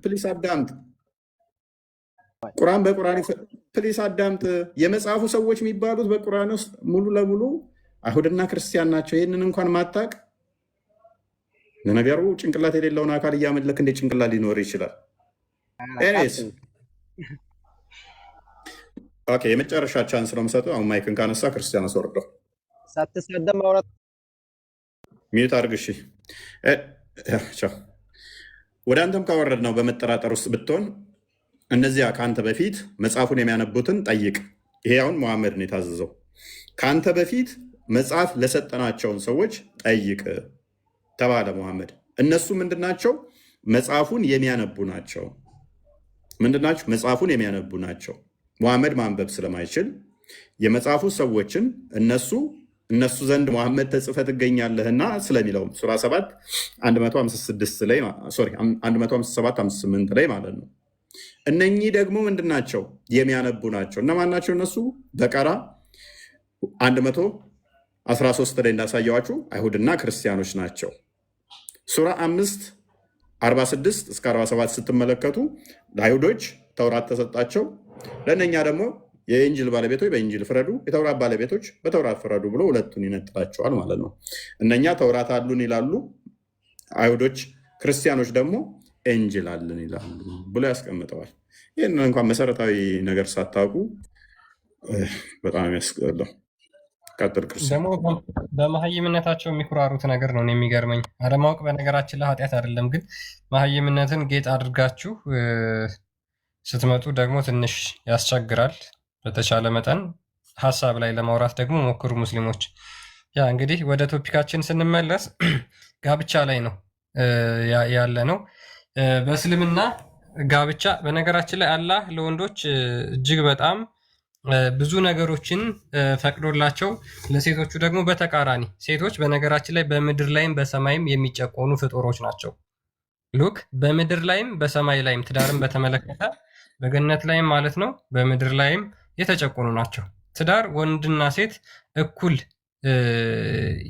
B: ፕሊስ አዳምጥ። ቁርአን በቁርአን ፕሊስ አዳምጥ። የመጽሐፉ ሰዎች የሚባሉት በቁርአን ውስጥ ሙሉ ለሙሉ አይሁድና ክርስቲያን ናቸው። ይህንን እንኳን ማታቅ። ለነገሩ ጭንቅላት የሌለውን አካል እያመለክ እንዴት ጭንቅላት ሊኖር ይችላል? ኤኒዌይስ ኦኬ፣ የመጨረሻ ቻንስ ነው የምሰጠው። አሁን ማይክን ካነሳ ክርስቲያን አስወርደው።
H: ሳትሳደብ ማውራት
B: ሚዩት አድርግ። እሺ፣ ወደ አንተም ካወረድ ነው በመጠራጠር ውስጥ ብትሆን እነዚያ ከአንተ በፊት መጽሐፉን የሚያነቡትን ጠይቅ። ይሄ አሁን መሐመድ ነው የታዘዘው። ከአንተ በፊት መጽሐፍ ለሰጠናቸውን ሰዎች ጠይቅ ተባለ መሐመድ። እነሱ ምንድናቸው? መጽሐፉን የሚያነቡ ናቸው። ምንድናቸው? መጽሐፉን የሚያነቡ ናቸው። መሐመድ ማንበብ ስለማይችል የመጽሐፉ ሰዎችን እነሱ ዘንድ መሐመድ ተጽፈ ትገኛለህና ስለሚለው ሱራ 7 157 ላይ ማለት ነው። እነኚህ ደግሞ ምንድናቸው? የሚያነቡ ናቸው። እነማን ናቸው እነሱ? በቀራ 113 ላይ እንዳሳየዋችሁ አይሁድና ክርስቲያኖች ናቸው። ሱራ 5 46 እስከ 47 ስትመለከቱ ለአይሁዶች ተውራት ተሰጣቸው፣ ለእነኛ ደግሞ የኢንጅል ባለቤቶች በኢንጅል ፍረዱ፣ የተውራት ባለቤቶች በተውራት ፍረዱ ብሎ ሁለቱን ይነጥላቸዋል ማለት ነው። እነኛ ተውራት አሉን ይላሉ፣ አይሁዶች ክርስቲያኖች ደግሞ ኢንጅል አለን ይላሉ ብሎ ያስቀምጠዋል። ይህንን እንኳን መሰረታዊ ነገር ሳታውቁ በጣም ያስቀለው። ቀጥል ክርስቲያን።
A: ደግሞ በመሀይምነታቸው የሚኩራሩት ነገር ነው የሚገርመኝ። አለማወቅ በነገራችን ላይ ኃጢአት አይደለም፣ ግን መሀይምነትን ጌጥ አድርጋችሁ ስትመጡ ደግሞ ትንሽ ያስቸግራል። በተቻለ መጠን ሀሳብ ላይ ለማውራት ደግሞ ሞክሩ ሙስሊሞች። ያ እንግዲህ ወደ ቶፒካችን ስንመለስ ጋብቻ ላይ ነው ያለ ነው። በእስልምና ጋብቻ በነገራችን ላይ አላህ ለወንዶች እጅግ በጣም ብዙ ነገሮችን ፈቅዶላቸው ለሴቶቹ ደግሞ በተቃራኒ። ሴቶች በነገራችን ላይ በምድር ላይም በሰማይም የሚጨቆኑ ፍጡሮች ናቸው። ሉክ በምድር ላይም በሰማይ ላይም ትዳርን በተመለከተ በገነት ላይም ማለት ነው በምድር ላይም የተጨቆኑ ናቸው። ትዳር ወንድና ሴት እኩል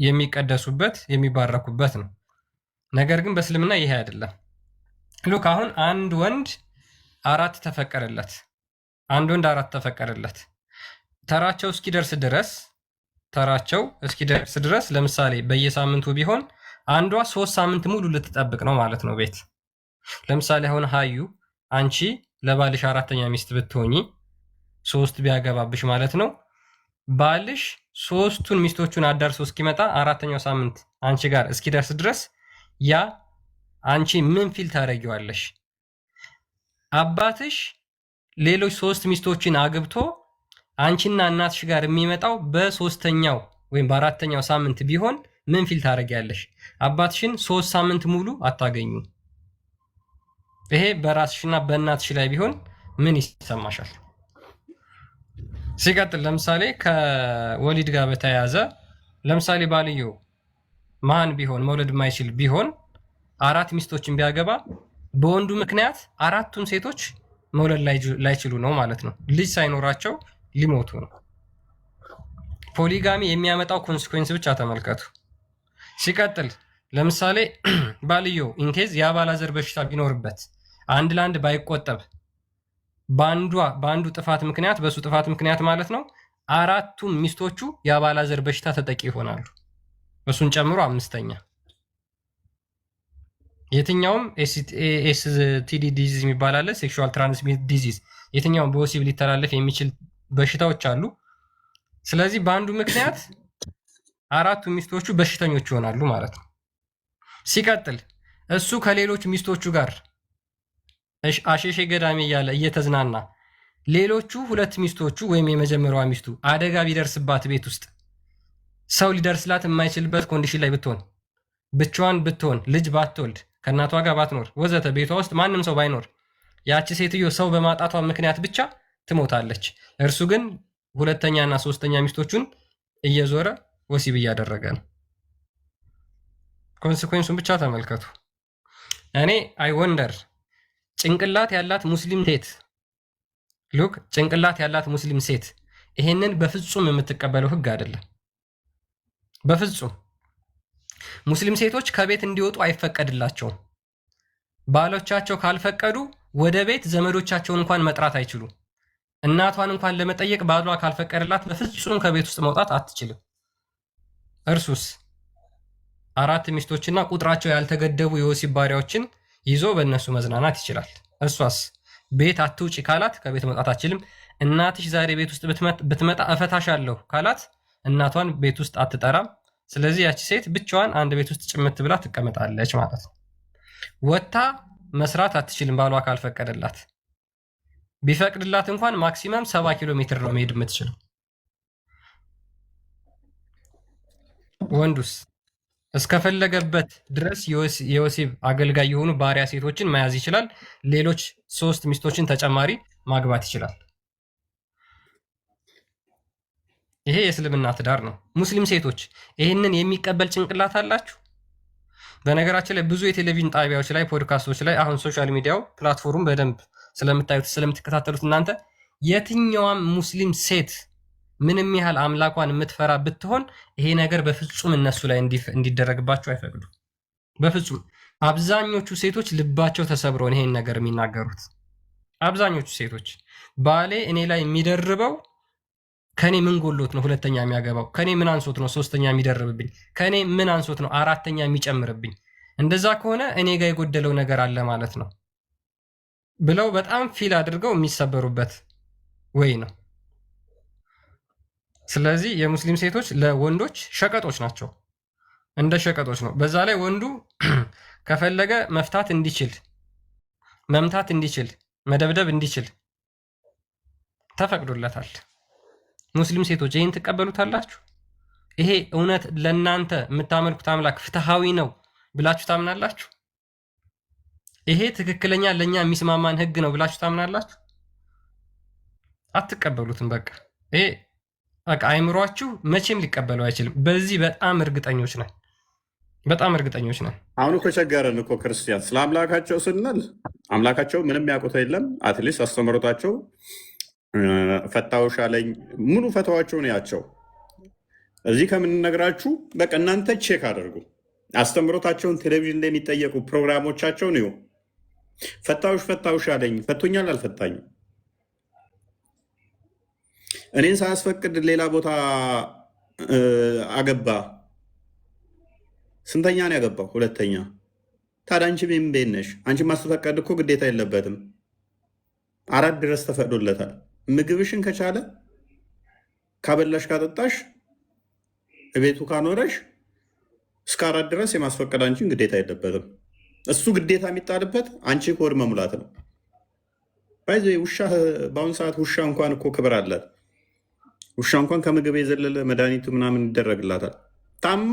A: የሚቀደሱበት የሚባረኩበት ነው። ነገር ግን በእስልምና ይሄ አይደለም። ሉክ አሁን አንድ ወንድ 4 ተፈቀደለት፣ አንድ ወንድ 4 ተፈቀደለት። ተራቸው እስኪደርስ ድረስ ለምሳሌ በየሳምንቱ ቢሆን አንዷ 3 ሳምንት ሙሉ ልትጠብቅ ነው ማለት ነው ቤት። ለምሳሌ አሁን ሀዩ አንቺ ለባልሽ 4ኛ ሚስት ብትሆኚ 3 ቢያገባብሽ ማለት ነው። ባልሽ 3ቱን ሚስቶቹን አዳርሶ እስኪመጣ 4ኛው ሳምንት አንቺ ጋር እስኪደርስ ድረስ ያ አንቺ ምን ፊል ታደርጊዋለሽ? አባትሽ ሌሎች 3 ሚስቶችን አግብቶ አንቺና እናትሽ ጋር የሚመጣው በ3ኛው ወይም በ4ኛው ሳምንት ቢሆን ምን ፊል ታደርጊያለሽ? አባትሽን 3 ሳምንት ሙሉ አታገኙ። ይሄ በራስሽና በእናትሽ ላይ ቢሆን ምን ይሰማሻል? ሲቀጥል ለምሳሌ ከወሊድ ጋር በተያያዘ ለምሳሌ ባልየው ማን ቢሆን መውለድ የማይችል ቢሆን 4 ሚስቶችን ቢያገባ በወንዱ ምክንያት 4ቱም ሴቶች መውለድ ላይችሉ ነው ማለት ነው። ልጅ ሳይኖራቸው ሊሞቱ ነው። ፖሊጋሚ የሚያመጣው ኮንሲኩዌንስ ብቻ ተመልከቱ። ሲቀጥል ለምሳሌ ባልየው ኢንኬዝ የአባላዘር በሽታ ቢኖርበት አንድ ለአንድ ባይቆጠብ በአንዱ ጥፋት ምክንያት በሱ ጥፋት ምክንያት ማለት ነው 4ቱም ሚስቶቹ የአባላዘር በሽታ ተጠቂ ይሆናሉ። እሱን ጨምሮ 5ኛ የትኛውም ኤስቲዲ ዲዚዝ የሚባል አለ፣ ሴክሹዋል ትራንስሚት ዲዚዝ። የትኛውም በወሲብ ሊተላለፍ የሚችል በሽታዎች አሉ። ስለዚህ በአንዱ ምክንያት 4ቱ ሚስቶቹ በሽተኞች ይሆናሉ ማለት ነው። ሲቀጥል እሱ ከሌሎች ሚስቶቹ ጋር አሸሼ ገዳሜ እያለ እየተዝናና ሌሎቹ 2 ሚስቶቹ ወይም የመጀመሪያዋ ሚስቱ አደጋ ቢደርስባት ቤት ውስጥ ሰው ሊደርስላት የማይችልበት ኮንዲሽን ላይ ብትሆን፣ ብቻዋን ብትሆን፣ ልጅ ባትወልድ፣ ከእናቷ ጋር ባትኖር ወዘተ ቤቷ ውስጥ ማንም ሰው ባይኖር ያቺ ሴትዮ ሰው በማጣቷ ምክንያት ብቻ ትሞታለች። እርሱ ግን 2ኛና 3ኛ ሚስቶቹን እየዞረ ወሲብ እያደረገ ነው። ኮንሲኩዌንሱን ብቻ ተመልከቱ። እኔ አይ ወንደር ጭንቅላት ያላት ሙስሊም ሴት ሉክ ጭንቅላት ያላት ሙስሊም ሴት ይሄንን በፍጹም የምትቀበለው ህግ አይደለም። በፍጹም ሙስሊም ሴቶች ከቤት እንዲወጡ አይፈቀድላቸውም። ባሎቻቸው ካልፈቀዱ ወደ ቤት ዘመዶቻቸውን እንኳን መጥራት አይችሉም። እናቷን እንኳን ለመጠየቅ ባሏ ካልፈቀደላት በፍጹም ከቤት ውስጥ መውጣት አትችልም። እርሱስ 4 ሚስቶችና ቁጥራቸው ያልተገደቡ የወሲብ ባሪያዎችን ይዞ በእነሱ መዝናናት ይችላል። እሷስ ቤት አትውጪ ካላት ከቤት መውጣት አትችልም። እናትሽ ዛሬ ቤት ውስጥ ብትመጣ እፈታሻለሁ ካላት እናቷን ቤት ውስጥ አትጠራም። ስለዚህ ያቺ ሴት ብቻዋን አንድ ቤት ውስጥ ጭምት ብላ ትቀመጣለች ማለት ነው። ወጥታ መስራት አትችልም ባሏ ካልፈቀደላት። ቢፈቅድላት እንኳን ማክሲመም 70 ኪሎ ሜትር ነው መሄድ የምትችለው። ወንዱስ እስከፈለገበት ድረስ የወሲብ አገልጋይ የሆኑ ባሪያ ሴቶችን መያዝ ይችላል። ሌሎች 3 ሚስቶችን ተጨማሪ ማግባት ይችላል። ይሄ የእስልምና ትዳር ነው። ሙስሊም ሴቶች ይህንን የሚቀበል ጭንቅላት አላችሁ? በነገራችን ላይ ብዙ የቴሌቪዥን ጣቢያዎች ላይ፣ ፖድካስቶች ላይ አሁን ሶሻል ሚዲያው ፕላትፎርም በደንብ ስለምታዩት ስለምትከታተሉት እናንተ የትኛዋም ሙስሊም ሴት ምንም ያህል አምላኳን የምትፈራ ብትሆን ይሄ ነገር በፍጹም እነሱ ላይ እንዲደረግባቸው አይፈቅዱም። በፍጹም አብዛኞቹ ሴቶች ልባቸው ተሰብረውን ይሄን ነገር የሚናገሩት አብዛኞቹ ሴቶች ባሌ እኔ ላይ የሚደርበው ከኔ ምን ጎሎት ነው 2ኛ የሚያገባው? ከኔ ምን አንሶት ነው 3ኛ የሚደርብብኝ? ከኔ ምን አንሶት ነው 4ኛ የሚጨምርብኝ? እንደዛ ከሆነ እኔ ጋር የጎደለው ነገር አለ ማለት ነው ብለው በጣም ፊል አድርገው የሚሰበሩበት ወይ ነው። ስለዚህ የሙስሊም ሴቶች ለወንዶች ሸቀጦች ናቸው፣ እንደ ሸቀጦች ነው። በዛ ላይ ወንዱ ከፈለገ መፍታት እንዲችል፣ መምታት እንዲችል፣ መደብደብ እንዲችል ተፈቅዶለታል። ሙስሊም ሴቶች ይህን ትቀበሉታላችሁ? ይሄ እውነት ለእናንተ የምታመልኩት አምላክ ፍትሃዊ ነው ብላችሁ ታምናላችሁ? ይሄ ትክክለኛ ለእኛ የሚስማማን ህግ ነው ብላችሁ ታምናላችሁ? አትቀበሉትም። በቃ ይሄ በቃ አይምሯችሁ መቼም ሊቀበለው አይችልም። በዚህ በጣም እርግጠኞች ነን፣ በጣም እርግጠኞች ነን።
B: አሁን እኮ ቸገረን እኮ ክርስቲያን ስለ አምላካቸው ስንል አምላካቸው ምንም ያውቁት የለም። አትሊስት አስተምሮታቸው ፈታውሽ አለኝ ሙሉ ፈተዋቸውን ያቸው እዚህ ከምንነግራችሁ በቃ እናንተ ቼክ አድርጉ። አስተምሮታቸውን ቴሌቪዥን ላይ የሚጠየቁ ፕሮግራሞቻቸውን ይሁ ፈታውሽ አለኝ ፈቶኛል አልፈታኝም። እኔን ሳያስፈቅድ ሌላ ቦታ አገባ። ስንተኛ ነው ያገባው? 2ኛ። ታዲያ አንቺ ምን ቤት ነሽ? አንቺ ማስፈቀድ እኮ ግዴታ የለበትም። 4 ድረስ ተፈቅዶለታል። ምግብሽን ከቻለ ካበላሽ ካጠጣሽ ቤቱ ካኖረሽ እስከ 4 ድረስ የማስፈቀድ አንቺን ግዴታ የለበትም። እሱ ግዴታ የሚጣልበት አንቺ ሆድ መሙላት ነው። ባይዘ ውሻ በአሁኑ ሰዓት ውሻ እንኳን እኮ ክብር አላት። ውሻ እንኳን ከምግብ የዘለለ መድኃኒቱ ምናምን ይደረግላታል። ታማ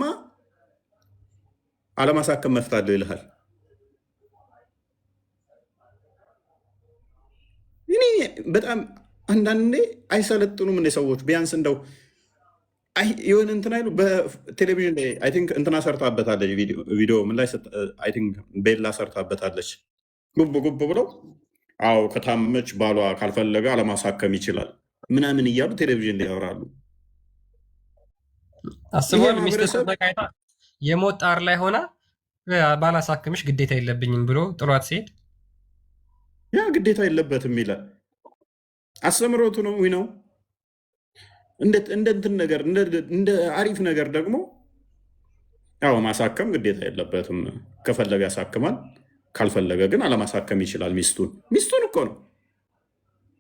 B: አለማሳከም መፍታለሁ ይልሃል። እኔ በጣም አንዳንዴ አይሰለጥኑም እንደ ሰዎች ቢያንስ እንደው የሆነ እንትን አይሉ በቴሌቪዥን ላይ አይ ቲንክ እንትና ሰርታበታለች። ቪዲዮ ምን ላይ አይ ቲንክ ቤላ ሰርታበታለች። ጉብ ጉብ ብለው አዎ ከታመመች ባሏ ካልፈለገ አለማሳከም ይችላል ምናምን እያሉ ቴሌቪዥን ላይ ያወራሉ።
A: አስበዋል። ሚስት ተሰቃይታ የሞት ጣር ላይ ሆና ባላሳክምሽ ግዴታ የለብኝም ብሎ ጥሏት ሲሄድ
B: ያ ግዴታ የለበትም ይላል። አስተምሮቱ ነው ነው እንደ እንትን ነገር እንደ አሪፍ ነገር ደግሞ ያው ማሳከም ግዴታ የለበትም። ከፈለገ ያሳክማል፣ ካልፈለገ ግን አለማሳከም ይችላል። ሚስቱን እኮ ነው።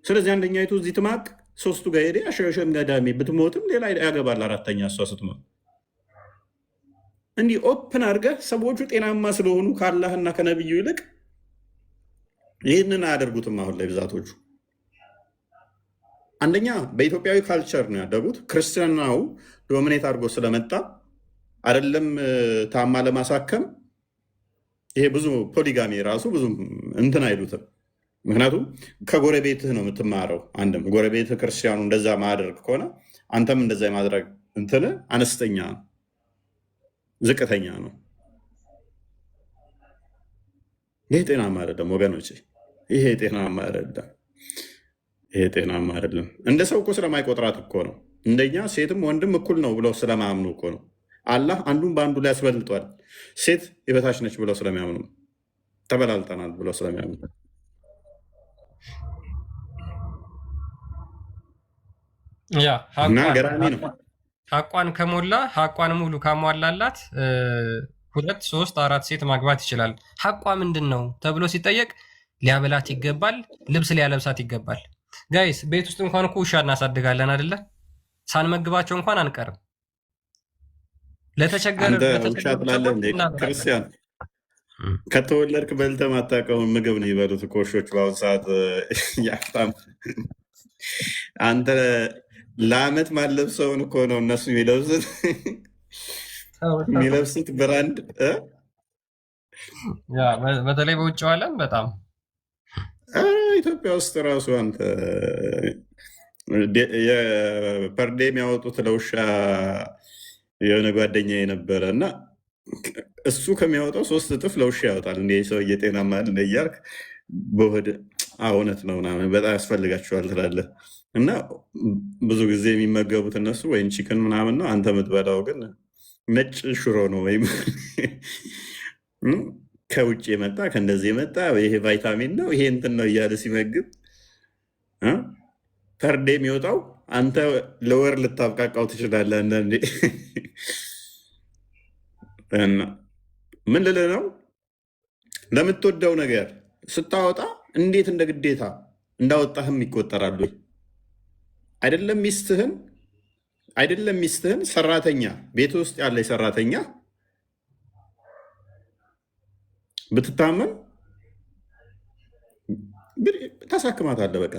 B: ስለዚህ አንደኛይቱ እዚህ ትማቅ ሶስቱ ጋር ሄደ አሸሸን ገዳሚ ብትሞትም ሌላ ያገባል አራተኛ እሷ ስትሞት። እንዲህ ኦፕን አድርገህ ሰዎቹ ጤናማ ስለሆኑ ከአላህና ከነቢዩ ይልቅ ይህንን አያደርጉትም። አሁን ላይ ብዛቶቹ አንደኛ በኢትዮጵያዊ ካልቸር ነው ያደጉት። ክርስትናው ዶሚኔት አድርጎ ስለመጣ አይደለም ታማ ለማሳከም ይሄ ብዙ ፖሊጋሚ ራሱ ብዙ እንትን አይሉትም። ምክንያቱም ከጎረቤትህ ነው የምትማረው። አንድም ጎረቤትህ ክርስቲያኑ እንደዛ ማድረግ ከሆነ አንተም እንደዛ የማድረግ እንትን አነስተኛ ነው፣ ዝቅተኛ ነው። ይሄ ጤናማ አይደለም ወገኖች፣ ይሄ ጤናማ አይደለም። ይሄ ጤናማ አይደለም። እንደ ሰው እኮ ስለማይቆጥራት እኮ ነው። እንደኛ ሴትም ወንድም እኩል ነው ብለው ስለማያምኑ እኮ ነው። አላህ አንዱን በአንዱ ላይ ያስበልጧል። ሴት የበታች ነች ብለው ስለሚያምኑ፣ ተበላልጠናል ብለው ስለሚያምኑ
A: ያ
B: እና ገራሚ ነው።
A: ሀቋን ከሞላ ሀቋን ሙሉ ካሟላላት 2 3 4 ሴት ማግባት ይችላል። ሀቋ ምንድን ነው ተብሎ ሲጠየቅ ሊያበላት ይገባል፣ ልብስ ሊያለብሳት ይገባል። ጋይስ ቤት ውስጥ እንኳን እኮ ውሻ እናሳድጋለን አይደለ? ሳንመግባቸው እንኳን አንቀርም። ለተቸገረ
B: ውሻ ትላለህ እንዴ? ክርስቲያን ከተወለድክ በልተህ ማታውቀውን ምግብ ነው ይበሉት እኮ ውሾች በአሁኑ ሰዓት ያፍታም። አንተ ለአመት ማለብሰውን እኮ ነው እነሱ የሚለብሱት ብራንድ።
A: በተለይ በውጭ ዓለም በጣም
B: ኢትዮጵያ ውስጥ ራሱ አንተ የፐርዴ የሚያወጡት ለውሻ የሆነ ጓደኛ የነበረ እና እሱ ከሚያወጣው 3 እጥፍ ለውሻ ያወጣል። እንደ ሰው እየጤናማ እያልክ በሆድ እውነት ነው ምናምን በጣም ያስፈልጋቸዋል ትላለህ። እና ብዙ ጊዜ የሚመገቡት እነሱ ወይም ቺክን ምናምን ነው። አንተ የምትበላው ግን ነጭ ሽሮ ነው ወይም ከውጭ የመጣ ከእንደዚህ የመጣ ይሄ ቫይታሚን ነው ይሄ እንትን ነው እያለ ሲመግብ ፐርዴ የሚወጣው አንተ ለወር ልታብቃቃው ትችላለህ። አንዳንዴ ምን ልልህ ነው ለምትወደው ነገር ስታወጣ እንዴት እንደ ግዴታ እንዳወጣህም ይቆጠራሉ። አይደለም ሚስትህን ሰራተኛ ቤት ውስጥ ያለ ሰራተኛ ብትታመም ታሳክማታለህ። በቃ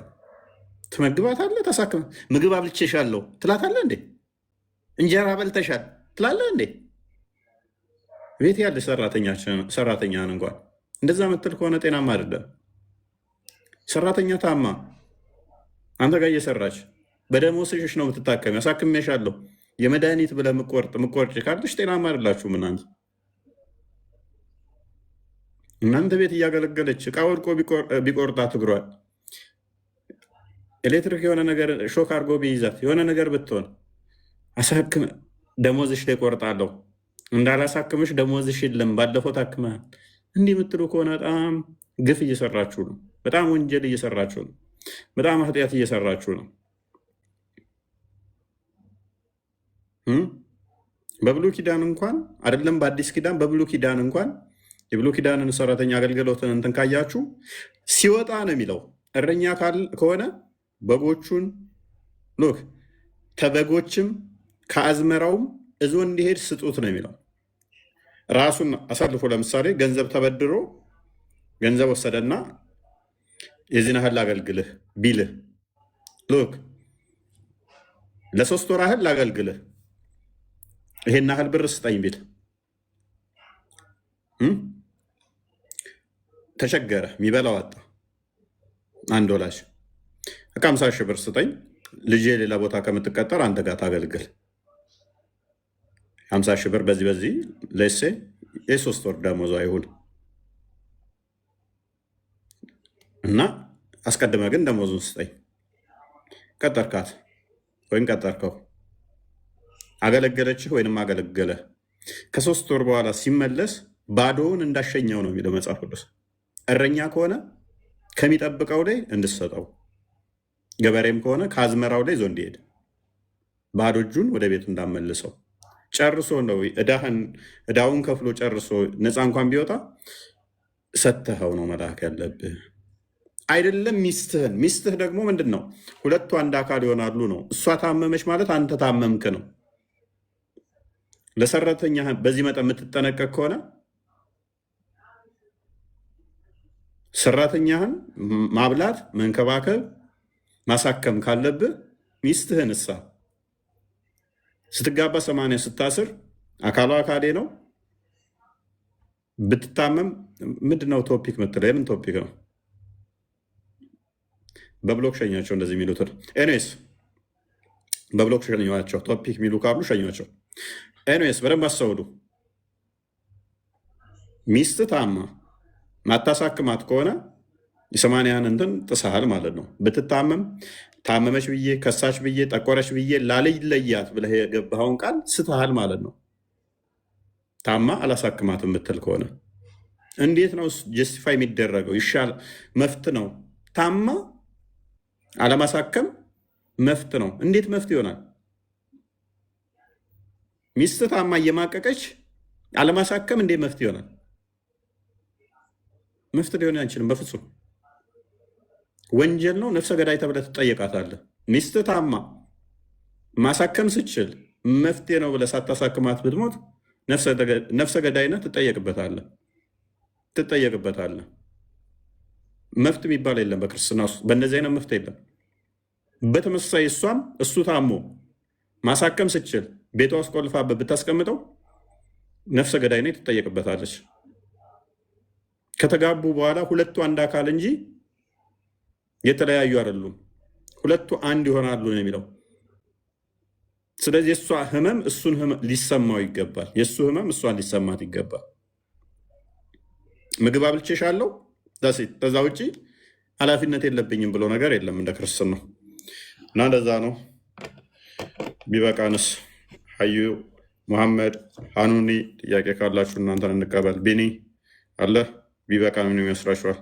B: ትመግባታለህ፣ ታሳክማ። ምግብ አብልቼሻለሁ ትላታለህ እንዴ? እንጀራ በልተሻል ትላለህ እንዴ? ቤት ያለ ሰራተኛን እንኳን እንደዛ ምትል ከሆነ ጤናማ አይደለም። ሰራተኛ ታማ አንተ ጋር እየሰራች በደሞዝሽ ነው የምትታከሚ። አሳክሜሻለሁ የመድኃኒት ብለህ ምቆርጭ ካለሽ ጤናማ አይደላችሁም እናንተ ቤት እያገለገለች እቃ ወድቆ ቢቆርጣት እግሯል፣ ኤሌክትሪክ የሆነ ነገር ሾክ አድርጎ ቢይዛት የሆነ ነገር ብትሆን አሳክም ደሞዝሽ ላይ ቆርጣለሁ እንዳላሳክምሽ ደሞዝሽ የለም ባለፈው ታክመሃል። እንዲህ የምትሉ ከሆነ በጣም ግፍ እየሰራችሁ ነው። በጣም ወንጀል እየሰራችሁ ነው። በጣም ኃጢአት እየሰራችሁ ነው። በብሉይ ኪዳን እንኳን አይደለም በአዲስ ኪዳን በብሉይ ኪዳን እንኳን የብሉይ ኪዳንን ሰራተኛ አገልግሎትን እንትን ካያችሁ ሲወጣ ነው የሚለው። እረኛ ከሆነ በጎቹን ሎክ ከበጎችም ከአዝመራውም እዞ እንዲሄድ ስጡት ነው የሚለው። ራሱን አሳልፎ ለምሳሌ ገንዘብ ተበድሮ ገንዘብ ወሰደና የዚህን ያህል ላገልግልህ ቢልህ ሎክ ለ3 ወር ያህል ላገልግልህ ይሄን ያህል ብር ስጠኝ ቢል ተቸገረ፣ የሚበላው አጣ። አንድ ወላጅ በቃ 50 ሺህ ብር ስጠኝ ልጄ ሌላ ቦታ ከምትቀጠር አንተ ጋር ታገልግል 50 ሺህ ብር በዚህ ለሴ የ3 ወር ደሞዟ ይሁን እና አስቀድመ ግን ደሞዙን ስጠኝ። ቀጠርካት ወይም ቀጠርከው፣ አገለገለችህ ወይንም አገለገለ። ከ3 ወር በኋላ ሲመለስ ባዶውን እንዳሸኘው ነው የሚለው መጽሐፍ ቅዱስ። እረኛ ከሆነ ከሚጠብቀው ላይ እንድሰጠው፣ ገበሬም ከሆነ ከአዝመራው ላይ ይዞ እንዲሄድ፣ ባዶ እጁን ወደ ቤቱ እንዳመልሰው። ጨርሶ ነው እዳውን ከፍሎ ጨርሶ ነፃ እንኳን ቢወጣ ሰተኸው ነው መላክ ያለብህ። አይደለም ሚስትህ ደግሞ ምንድን ነው? ሁለቱ አንድ አካል ይሆናሉ ነው። እሷ ታመመች ማለት አንተ ታመምክ ነው። ለሰራተኛ በዚህ መጠን የምትጠነቀቅ ከሆነ ሰራተኛህን ማብላት፣ መንከባከብ፣ ማሳከም ካለብህ ሚስትህን እሳ ስትጋባ 80 ስታስር አካሏ አካሌ ነው። ብትታመም ምንድነው ቶፒክ ምትለው? የምን ቶፒክ ነው? በብሎክ ሸኛቸው እንደዚህ የሚሉትን። ኤኒዌይስ በብሎክ ሸኛቸው። ቶፒክ የሚሉ ካሉ ሸኛቸው። ኤኒዌይስ በደንብ አስተውሉ። ሚስት ታማ ማታሳክማት ከሆነ የ80ን እንትን ጥሰሃል ማለት ነው። ብትታመም ታመመች ብዬ ከሳች ብዬ ጠቆረች ብዬ ላለይለያት ብለህ የገባኸውን ቃል ስተሃል ማለት ነው። ታማ አላሳክማት የምትል ከሆነ እንዴት ነው ጀስቲፋይ የሚደረገው? ይሻል መፍት ነው። ታማ አለማሳከም መፍት ነው። እንዴት መፍት ይሆናል? ሚስት ታማ እየማቀቀች አለማሳከም እንዴት መፍት ይሆናል? መፍት ሊሆን አይችልም በፍጹም። ወንጀል ነው። ነፍሰ ገዳይ ተብለህ ትጠየቃታለህ። ሚስት ታማ ማሳከም ስችል መፍትሄ ነው ብለህ ሳታሳክማት ብትሞት ነፍሰ ገዳይነት ትጠየቅበታለህ። መፍት የሚባል የለም በክርስትና ውስጥ። በእነዚህ አይነት መፍት የለም። በተመሳሳይ እሷም እሱ ታሞ ማሳከም ስችል ቤቷ ውስጥ ቆልፋበት ብታስቀምጠው ነፍሰ ገዳይነት ትጠየቅበታለች። ከተጋቡ በኋላ ሁለቱ አንድ አካል እንጂ የተለያዩ አይደሉም። ሁለቱ አንድ ይሆናሉ ነው የሚለው። ስለዚህ የእሷ ህመም እሱን ሊሰማው ይገባል። የእሱ ህመም እሷን ሊሰማት ይገባል። ምግብ አብልቼሻለሁ ከዛ ውጭ ኃላፊነት የለብኝም ብሎ ነገር የለም እንደ ክርስትና ነው። እና እንደዛ ነው። ቢበቃንስ? ሀዩ መሐመድ፣ ሀኑኒ ጥያቄ ካላችሁ እናንተን እንቀበል። ቢኒ አለ። ቢበቃ ምን ይመስላችኋል?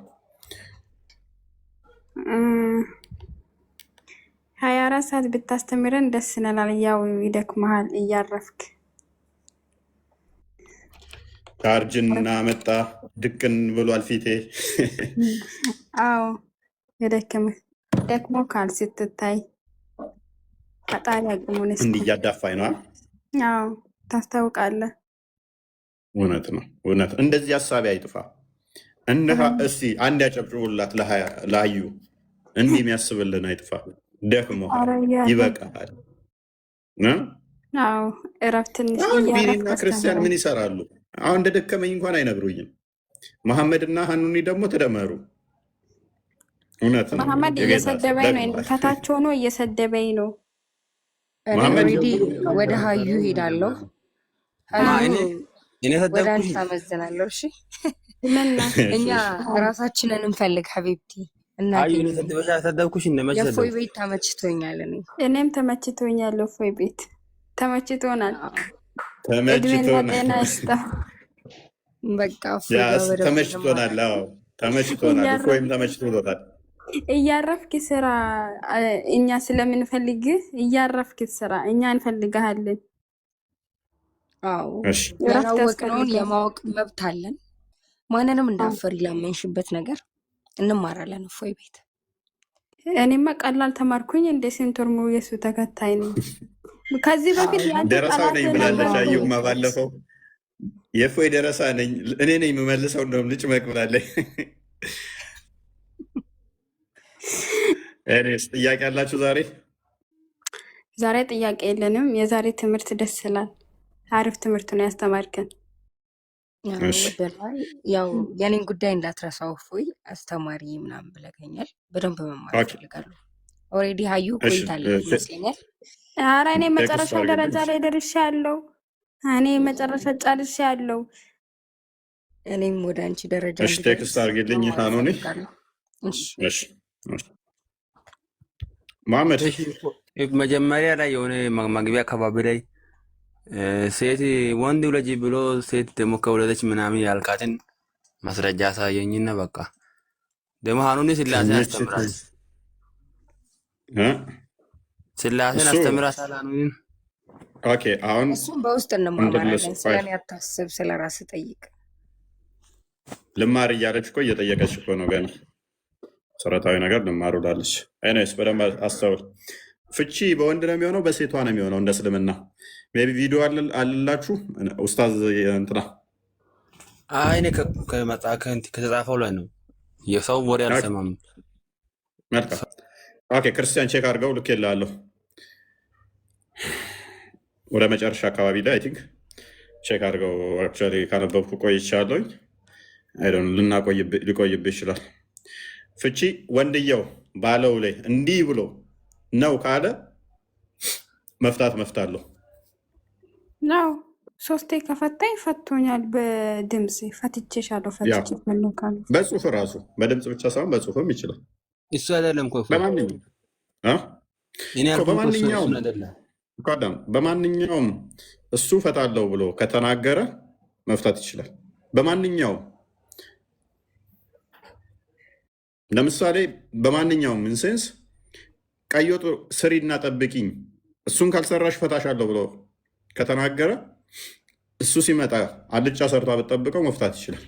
G: 24 ሰዓት ብታስተምረን ደስ ይለናል። ያው ይደክመሃል እያረፍክ።
B: ከእርጅና መጣ ድቅን ብሏል ፊቴ።
G: አዎ ደክሞ ካል ስትታይ ፈጣሪ አቅሙን
B: እንዲህ እያዳፋኝ ነው።
G: አዎ ታስታውቃለህ።
B: እውነት ነው። እውነት እንደዚህ ሀሳቢ አይጥፋ። እስቲ አንድ ያጨብጭቡላት ለሀዩ። እንዲህ የሚያስብልን አይጥፋ። ደክሞ ይበቃል። ቢኒና ክርስቲያን ምን ይሰራሉ? አሁን እንደደከመኝ እንኳን አይነግሩኝም። መሐመድና ሀኑኒ ደግሞ ተደመሩ። እውነት ነው።
G: መሐመድ እየሰደበኝ ነው፣ ከታች ሆኖ እየሰደበኝ ነው።
I: ወደ ሀዩ ሄዳለሁ። ወደ አንተ አመዝናለሁ። እሺ እኛ ራሳችንን እንፈልግ ሀቢብቲ። የእፎይ ቤት ተመችቶኛል።
G: እኔም ተመችቶኛል። እፎይ ቤት ተመችቶናል።
B: ተመችቶናል።
I: በቃ
B: ተመችቶናል። ተመችቶናል። እፎይም ተመችቶታል።
G: እያረፍክ ስራ። እኛ ስለምንፈልግ እያረፍክ ስራ። እኛ እንፈልግሃለን።
I: ያላወቅነውን የማወቅ መብት አለን። ማንንም እንዳፈር ላመንሽበት ነገር እንማራለን። እፎይ ቤት
G: እኔማ ቀላል ተማርኩኝ። እንደ ሴንቶርሞ የሱ ተከታይ ነው። ከዚህ በፊት
B: ደረሳው ነኝ ብላለች። አዩማ ባለፈው የእፎይ ደረሳ ነኝ እኔ ነኝ የምመልሰው እንደውም ልጭ መቅብላለች። ጥያቄ አላችሁ? ዛሬ
G: ጥያቄ የለንም። የዛሬ ትምህርት ደስ ይላል። አሪፍ ትምህርት ነው ያስተማርከን።
I: ያው የኔን ጉዳይ እንዳትረሳው እፎይ፣ አስተማሪ ምናምን ብለኸኛል። በደንብ መማር እፈልጋለሁ። ኦልሬዲ ሀዩ ቆይታለች ይመስለኛል።
G: ኧረ እኔ መጨረሻ ደረጃ ላይ ደርሻለሁ። እኔ መጨረሻ ጨርሼ ያለው
I: እኔም ወደ አንቺ ደረጃ
B: እሺ
I: እንድደርስ
B: ቴክስት አድርጊልኝ
I: መማር
B: ሃኑኒ።
I: እፈልጋለሁ። እሺ
B: እሺ እሺ። መሐመድ
D: እሺ መጀመሪያ ላይ የሆነ መግቢያ አካባቢ ላይ ሴት ወንድ ውለጂ ብሎ ሴት ደግሞ ከወለደች ምናምን ያልካትን ማስረጃ አሳየኝና በቃ ደግሞ ሃኑኒ ስላሴን
B: እሺ
D: አስተምራል።
B: እ
D: ስላሴን
B: እሱ
D: አስተምራታል ሃኑኒን።
B: ኦኬ። አሁን
I: እሱም በውስጥ
B: እንድልስ
I: እንማማራለን። ስለ እኔ አታስብ፣ ስለ ራስህ ጠይቅ።
B: ልማር እያለች እኮ እየጠየቀች እኮ ነው። ገና መሰረታዊ ነገር ልማር ብላለች። ኤኒዌይስ በደንብ አስተውል። ፍቺ በወንድ ነው የሚሆነው በሴቷ ነው የሚሆነው? እንደ እስልምና ሜይ ቢ ቪዲዮ አለላችሁ ኡስታዝ እንትና?
D: አይ እኔ ከተጻፈው ላይ ነው የሰው ወሬ አልሰማም።
B: መልካም ኦኬ። ክርስቲያን ቼክ አድርገው ልኬልሃለሁ። ወደ መጨረሻ አካባቢ ላይ አይ ቲንክ ቼክ አድርገው። አክቹዋሊ ካነበብኩ ቆይቻለሁኝ። ሊቆይብህ ይችላል። ፍቺ ወንድየው ባለው ላይ እንዲህ ብሎ ነው ካለ መፍታለሁ
G: ነው። ሶስቴ ከፈታኝ ፈቶኛል። በድምፅ ፈትቼሻለሁ። ፈትቼ ነው ካሉ
B: በጽሁፍ ራሱ በድምፅ ብቻ ሳይሆን በጽሁፍም ይችላል።
D: እሱ አይደለም እኮ
B: በማንኛውም እሱ ፈታለሁ ብሎ ከተናገረ መፍታት ይችላል። በማንኛውም ለምሳሌ በማንኛውም ኢንሴንስ ቀይ ወጥ ስሪና ጠብቂኝ እሱን ካልሰራሽ ፈታሻለሁ ብሎ ከተናገረ እሱ ሲመጣ አልጫ ሰርታ ብትጠብቀው መፍታት ይችላል።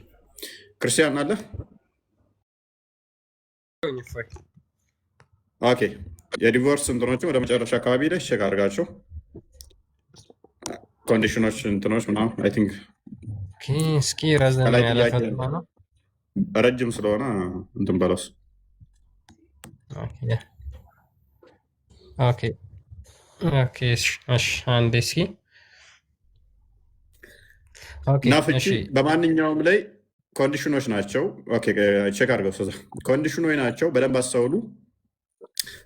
B: ክርስቲያን አለ። ኦኬ የዲቮርስ እንትኖችን ወደ መጨረሻ አካባቢ ላይ ቼክ አድርጋቸው። ኮንዲሽኖች እንትኖች ምናምን አይ ቲንክ
A: እስኪ ረዘም ያለ ፈጥማ ነው
B: ረጅም ስለሆነ እንትን በለስ።
A: ኦኬ እሺ አንዴ እስኪ
B: እና ፍቺ በማንኛውም ላይ ኮንዲሽኖች ናቸው። ቼክ አድርገው ኮንዲሽኖች ናቸው። በደንብ አስተውሉ።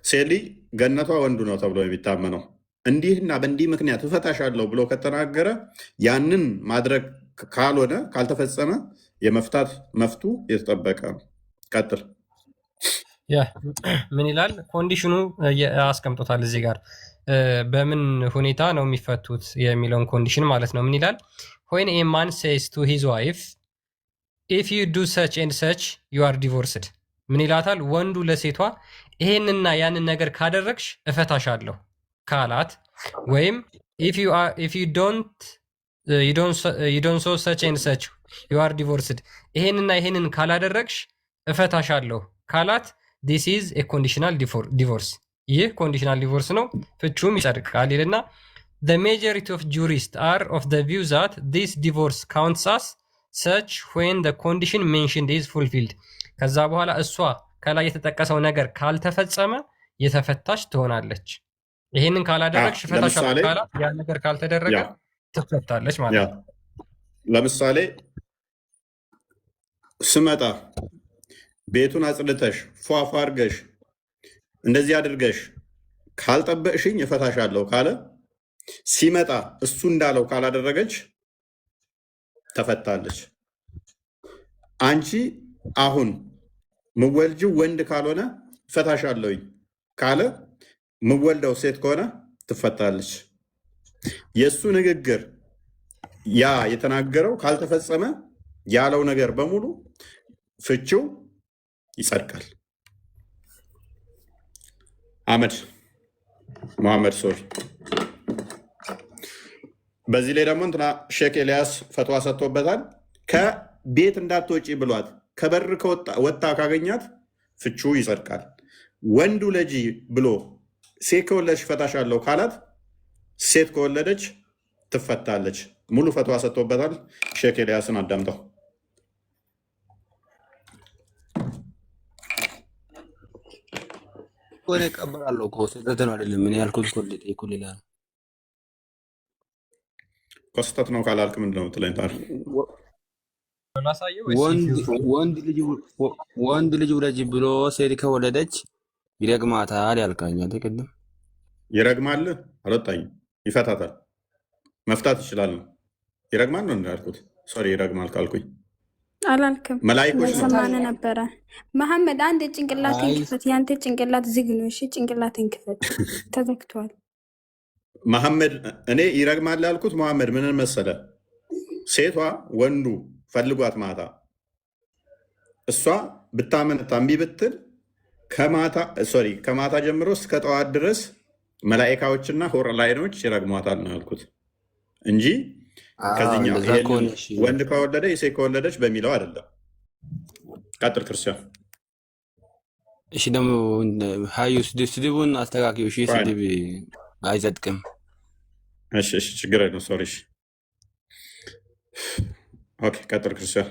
B: ሴሊ ገነቷ ወንዱ ነው ተብሎ የሚታመነው እንዲህና በእንዲህ ምክንያት እፈታሻለሁ ብሎ ከተናገረ ያንን ማድረግ ካልሆነ ካልተፈጸመ የመፍታት መፍቱ የተጠበቀ ነው። ቀጥል።
A: ምን ይላል? ኮንዲሽኑ አስቀምጦታል እዚህ ጋር በምን ሁኔታ ነው የሚፈቱት የሚለውን ኮንዲሽን ማለት ነው። ምን ይላል? when a man says to his wife if you do such and such you are divorced። ምን ይላታል? ወንዱ ለሴቷ ይሄንና ያንን ነገር ካደረግሽ እፈታሻለሁ ካላት ወይም if you don't so such and such you are divorced ይሄንና ይሄንን ካላደረግሽ እፈታሻለሁ ካላት this is a conditional divorce። ይህ ኮንዲሽናል ዲቮርስ ነው፣ ፍቹም ይጸድቃል ይልና the majority of jurists are of the view that this divorce counts as such when the condition mentioned is fulfilled። ከዛ በኋላ እሷ ከላይ የተጠቀሰው ነገር ካልተፈጸመ የተፈታሽ ትሆናለች። ይሄንን ካላደረግሽ እፈታሻለሁ ካላት ያ ነገር ካልተደረገ ትፈታለች ማለት ነው።
B: ለምሳሌ ስመጣ ቤቱን አጽድተሽ ፏፏ አድርገሽ እንደዚህ አድርገሽ ካልጠበቅሽኝ እፈታሻለሁ ካለ ሲመጣ እሱ እንዳለው ካላደረገች ተፈታለች። አንቺ አሁን ምወልጂው ወንድ ካልሆነ እፈታሻለሁኝ ካለ ምወልደው ሴት ከሆነ ትፈታለች። የእሱ ንግግር ያ የተናገረው ካልተፈጸመ ያለው ነገር በሙሉ ፍቺው ይጸድቃል። መሐመድ ሶሪ። በዚህ ላይ ደግሞ እንትና ሼክ ኤልያስ ፈትዋ ሰጥቶበታል። ከቤት እንዳትወጪ ብሏት ከበር ወጣ ካገኛት ፍቹ ይጸድቃል። ወንዱ ለጂ ብሎ ሴት ከወለደች ፈታሻለሁ ካላት ሴት ከወለደች ትፈታለች። ሙሉ ፈትዋ ሰጥቶበታል። ሼክ ኤልያስን አዳምጠው።
D: ሆነ እቀበላለሁ እኮ ስህተት ነው አይደለም። ምን ያልኩት እኮ ሌላ ነው።
B: ስህተት ነው ካላልክ ምንድን ነው የምትለኝ ታዲያ?
D: ወንድ ልጅ ውለጅ ብሎ ሴት ከወለደች ይረግማታል ያልካኝ ቅድም።
B: ይረግማል አልወጣኝም። ይፈታታል። መፍታት ይችላል ነው ይረግማል ነው እንዳልኩት። ሶሪ ይረግማል ካልኩኝ
G: አላልክም።
B: መላይኮች ነው።
G: ሰማነ ነበረ። መሐመድ አንድ ጭንቅላትን ክፈት። ያንተ ጭንቅላት ዝግ ነው። እሺ ጭንቅላትን ክፈት፣ ተዘግቷል።
B: መሐመድ እኔ ይረግማል ያልኩት መሐመድ ምን መሰለ፣ ሴቷ ወንዱ ፈልጓት ማታ እሷ ብታመነታ እምቢ ብትል ከማታ ጀምሮ እስከ ጠዋት ድረስ መላኢካዎችና ሆር ላይኖች ይረግሟታል ነው ያልኩት እንጂ ከዚህኛው ወንድ ከወለደ የሴት ከወለደች በሚለው አይደለም። ቀጥል ክርስቲያን።
D: እሺ ደግሞ ሀዩ ስድቡን አስተካክዩ። እሺ ስድብ አይጸድቅም።
B: እሺ ችግር የለም። ሶሪ። ኦኬ ቀጥል ክርስቲያን።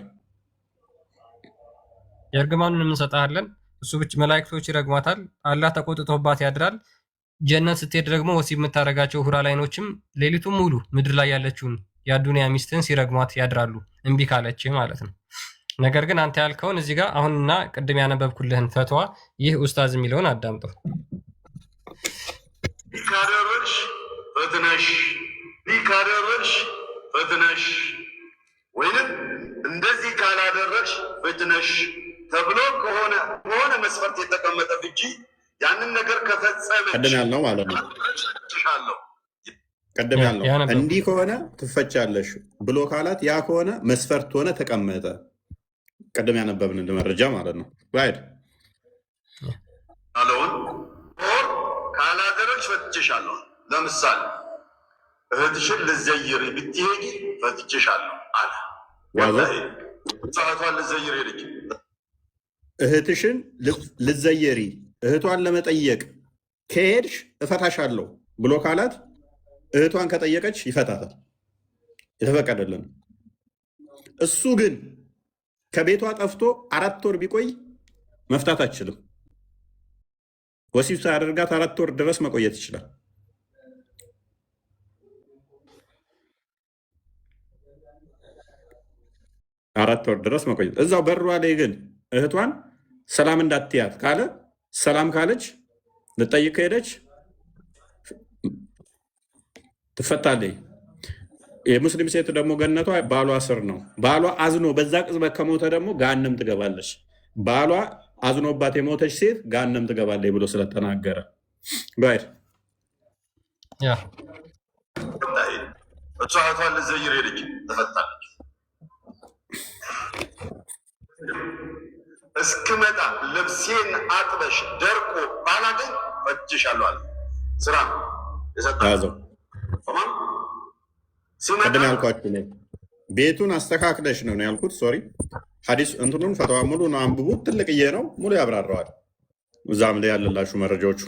A: የእርግማኑን እንሰጣለን። እሱ ብቻ መላእክቶች ይረግሟታል። አላህ ተቆጥቶባት ያድራል። ጀነት ስትሄድ ደግሞ ወሲብ የምታደርጋቸው ሁራ ላይኖችም ሌሊቱን ሙሉ ምድር ላይ ያለችውን የአዱንያ ሚስትን ሲረግሟት ያድራሉ፣ እምቢ ካለች ማለት ነው። ነገር ግን አንተ ያልከውን እዚህ ጋር አሁንና ቅድም ያነበብኩልህን ፈትዋ ይህ ኡስታዝ የሚለውን አዳምጠው።
C: ካደረግሽ ፈትነሽ ወይንም እንደዚህ ካላደረግሽ ፈትነሽ ተብሎ ከሆነ መስፈርት የተቀመጠ ፍቺ ያንን ነገር ከፈጸመች
B: ቀደም ያልነው ማለት ነው። ቀደም ያልነው እንዲህ ከሆነ ትፈቻለሽ ብሎ ካላት ያ ከሆነ መስፈርት ሆነ ተቀመጠ። ቀደም ያነበብን መረጃ ማለት ነው። ራይት
C: አለውን ካላደረግሽ ፈትቼሻለሁ። ለምሳሌ እህትሽን ልዘይሪ ብትሄጂ ፈትቼሻለሁ አለ። ሰዓቷን ልዘይር ሄደች።
B: እህትሽን ልዘየሪ እህቷን ለመጠየቅ ከሄድሽ እፈታሻለሁ ብሎ ካላት እህቷን ከጠየቀች ይፈታታል፣ የተፈቀደልን። እሱ ግን ከቤቷ ጠፍቶ 4 ወር ቢቆይ መፍታት አይችልም። ወሲብ ሳያደርጋት 4 ወር ድረስ መቆየት ይችላል። አራት ወር ድረስ መቆየት። እዛው በሯ ላይ ግን እህቷን ሰላም እንዳትያት ካለ ሰላም ካለች ልጠይቅ ከሄደች ትፈታለች። የሙስሊም ሴት ደግሞ ገነቷ ባሏ ስር ነው። ባሏ አዝኖ በዛ ቅጽበት ከሞተ ደግሞ ጋንም ትገባለች። ባሏ አዝኖባት የሞተች ሴት ጋንም ትገባለች ብሎ ስለተናገረ ጋር
C: እሷቷን ልዘይር ሄደች፣ ተፈታለች። እስክመጣ ልብሴን አጥበሽ ደርቆ ባላገኝ ፈትቼሻለሁ አለ። ስራ
B: ያዘው። ቅድም ያልኳችሁ ቤቱን አስተካክለሽ ነው ያልኩት። ሶሪ ሐዲስ እንትኑን ፈተዋ ሙሉ ነው አንብቡት። ትልቅዬ ነው፣ ሙሉ ያብራራዋል። እዛም ላይ ያለላችሁ መረጃዎቹ።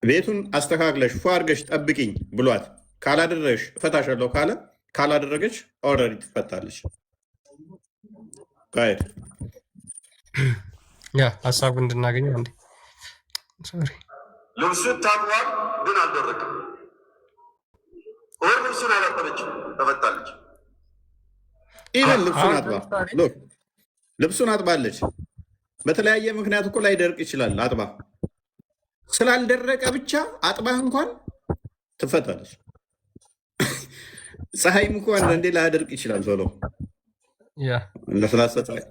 B: ቤቱን አስተካክለሽ ፎ አድርገሽ ጠብቂኝ ብሏት ካላደረግሽ እፈታሻለሁ ካለ ካላደረገች ኦልሬዲ ትፈታለች።
A: ሀሳቡ እንድናገኘው እንዴ
C: ልብሱ ታጥቧል፣ ግን አልደረቅም። ወር ልብሱን አላጠበችም፣ ተፈታለች።
B: ኢቨን ልብሱን አጥባለች። በተለያየ ምክንያት እኮ ላይደርቅ ይችላል። አጥባ ስላልደረቀ ብቻ አጥባህ እንኳን ትፈታለች። ፀሐይም እኮ አንዳንዴ ላያደርቅ ይችላል። ቶሎ ለስላሳ ፀሐይ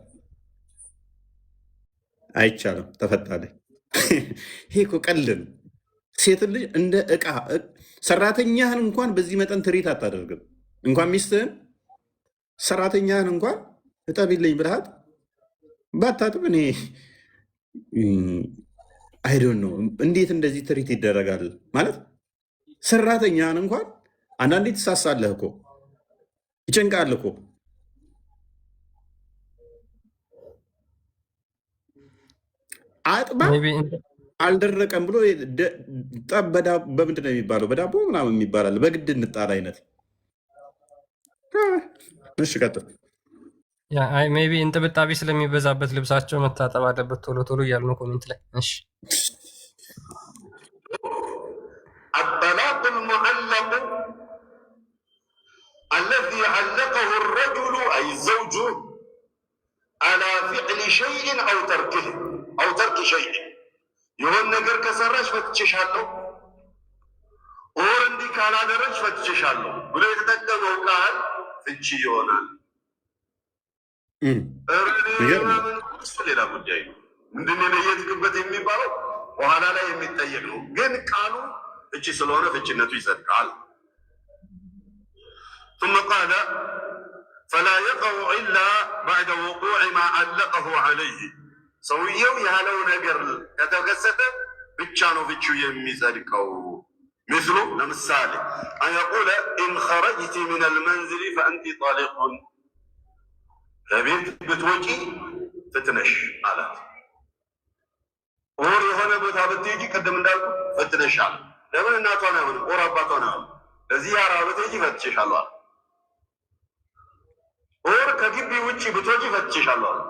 B: አይቻልም፣ ተፈታለች። ይሄ እኮ ቀልድ ነው። ሴት ልጅ እንደ ዕቃ ሰራተኛህን እንኳን በዚህ መጠን ትሪት አታደርግም። እንኳን ሚስትህን ሰራተኛህን እንኳን እጠቢልኝ ብልሃት ባታጥብ እኔ አይዶን ነው እንዴት እንደዚህ ትሪት ይደረጋል ማለት። ሰራተኛህን እንኳን አንዳንዴ ትሳሳለህ እኮ ይጨንቃል እኮ። አጥባ አልደረቀም ብሎ በምንድን ነው የሚባለው? በዳቦ ምናምን የሚባላል። በግድ እንጣል አይነት። እሺ ቀጥል።
A: ሜይ ቢ እንጥብጣቢ ስለሚበዛበት ልብሳቸው መታጠብ አለበት ቶሎ ቶሎ እያሉ ነው ኮሜንት ላይ። እሺ
C: الطلاق المعلق الذي علقه الرجل أي الزوج على فعل شيء أو تركه أو ترك شيء يهون نجر كسرش فتششالو ورندي كالا درش فتششالو ብሎ የተጠቀመው ቃል ፍቺ ይሆናል። ሌላ ጉዳይ ነው። ምንድን ነው የለየትክበት የሚባለው በኋላ ላይ የሚጠየቅ ነው። ግን ቃሉ ፍቺ ስለሆነ ፍቺነቱ ይጸድቃል። ثم قال فلا يقع إلا بعد وقوع ما علقه عليه ሰውየው ያለው ነገር ከተከሰተ ብቻ ነው ፍቺው የሚጸድቀው። مثل ለምሳሌ أن يقول إن خرجت من المنزل فأنت طالق ከቤት ብትወጪ ፍትነሽ አላት። ኦር የሆነ ቦታ ብትሄጂ ቅድም እንዳልኩ ፍትነሻል። ለምን እናቷን አይሆንም ኦር አባቷን አይሆንም ለዚህ ያራ ብትሄጂ ፈትሽሻለሁ አለ። ኦር ከግቢ ውጭ ብትወጪ ፈትሽሻለሁ አለ።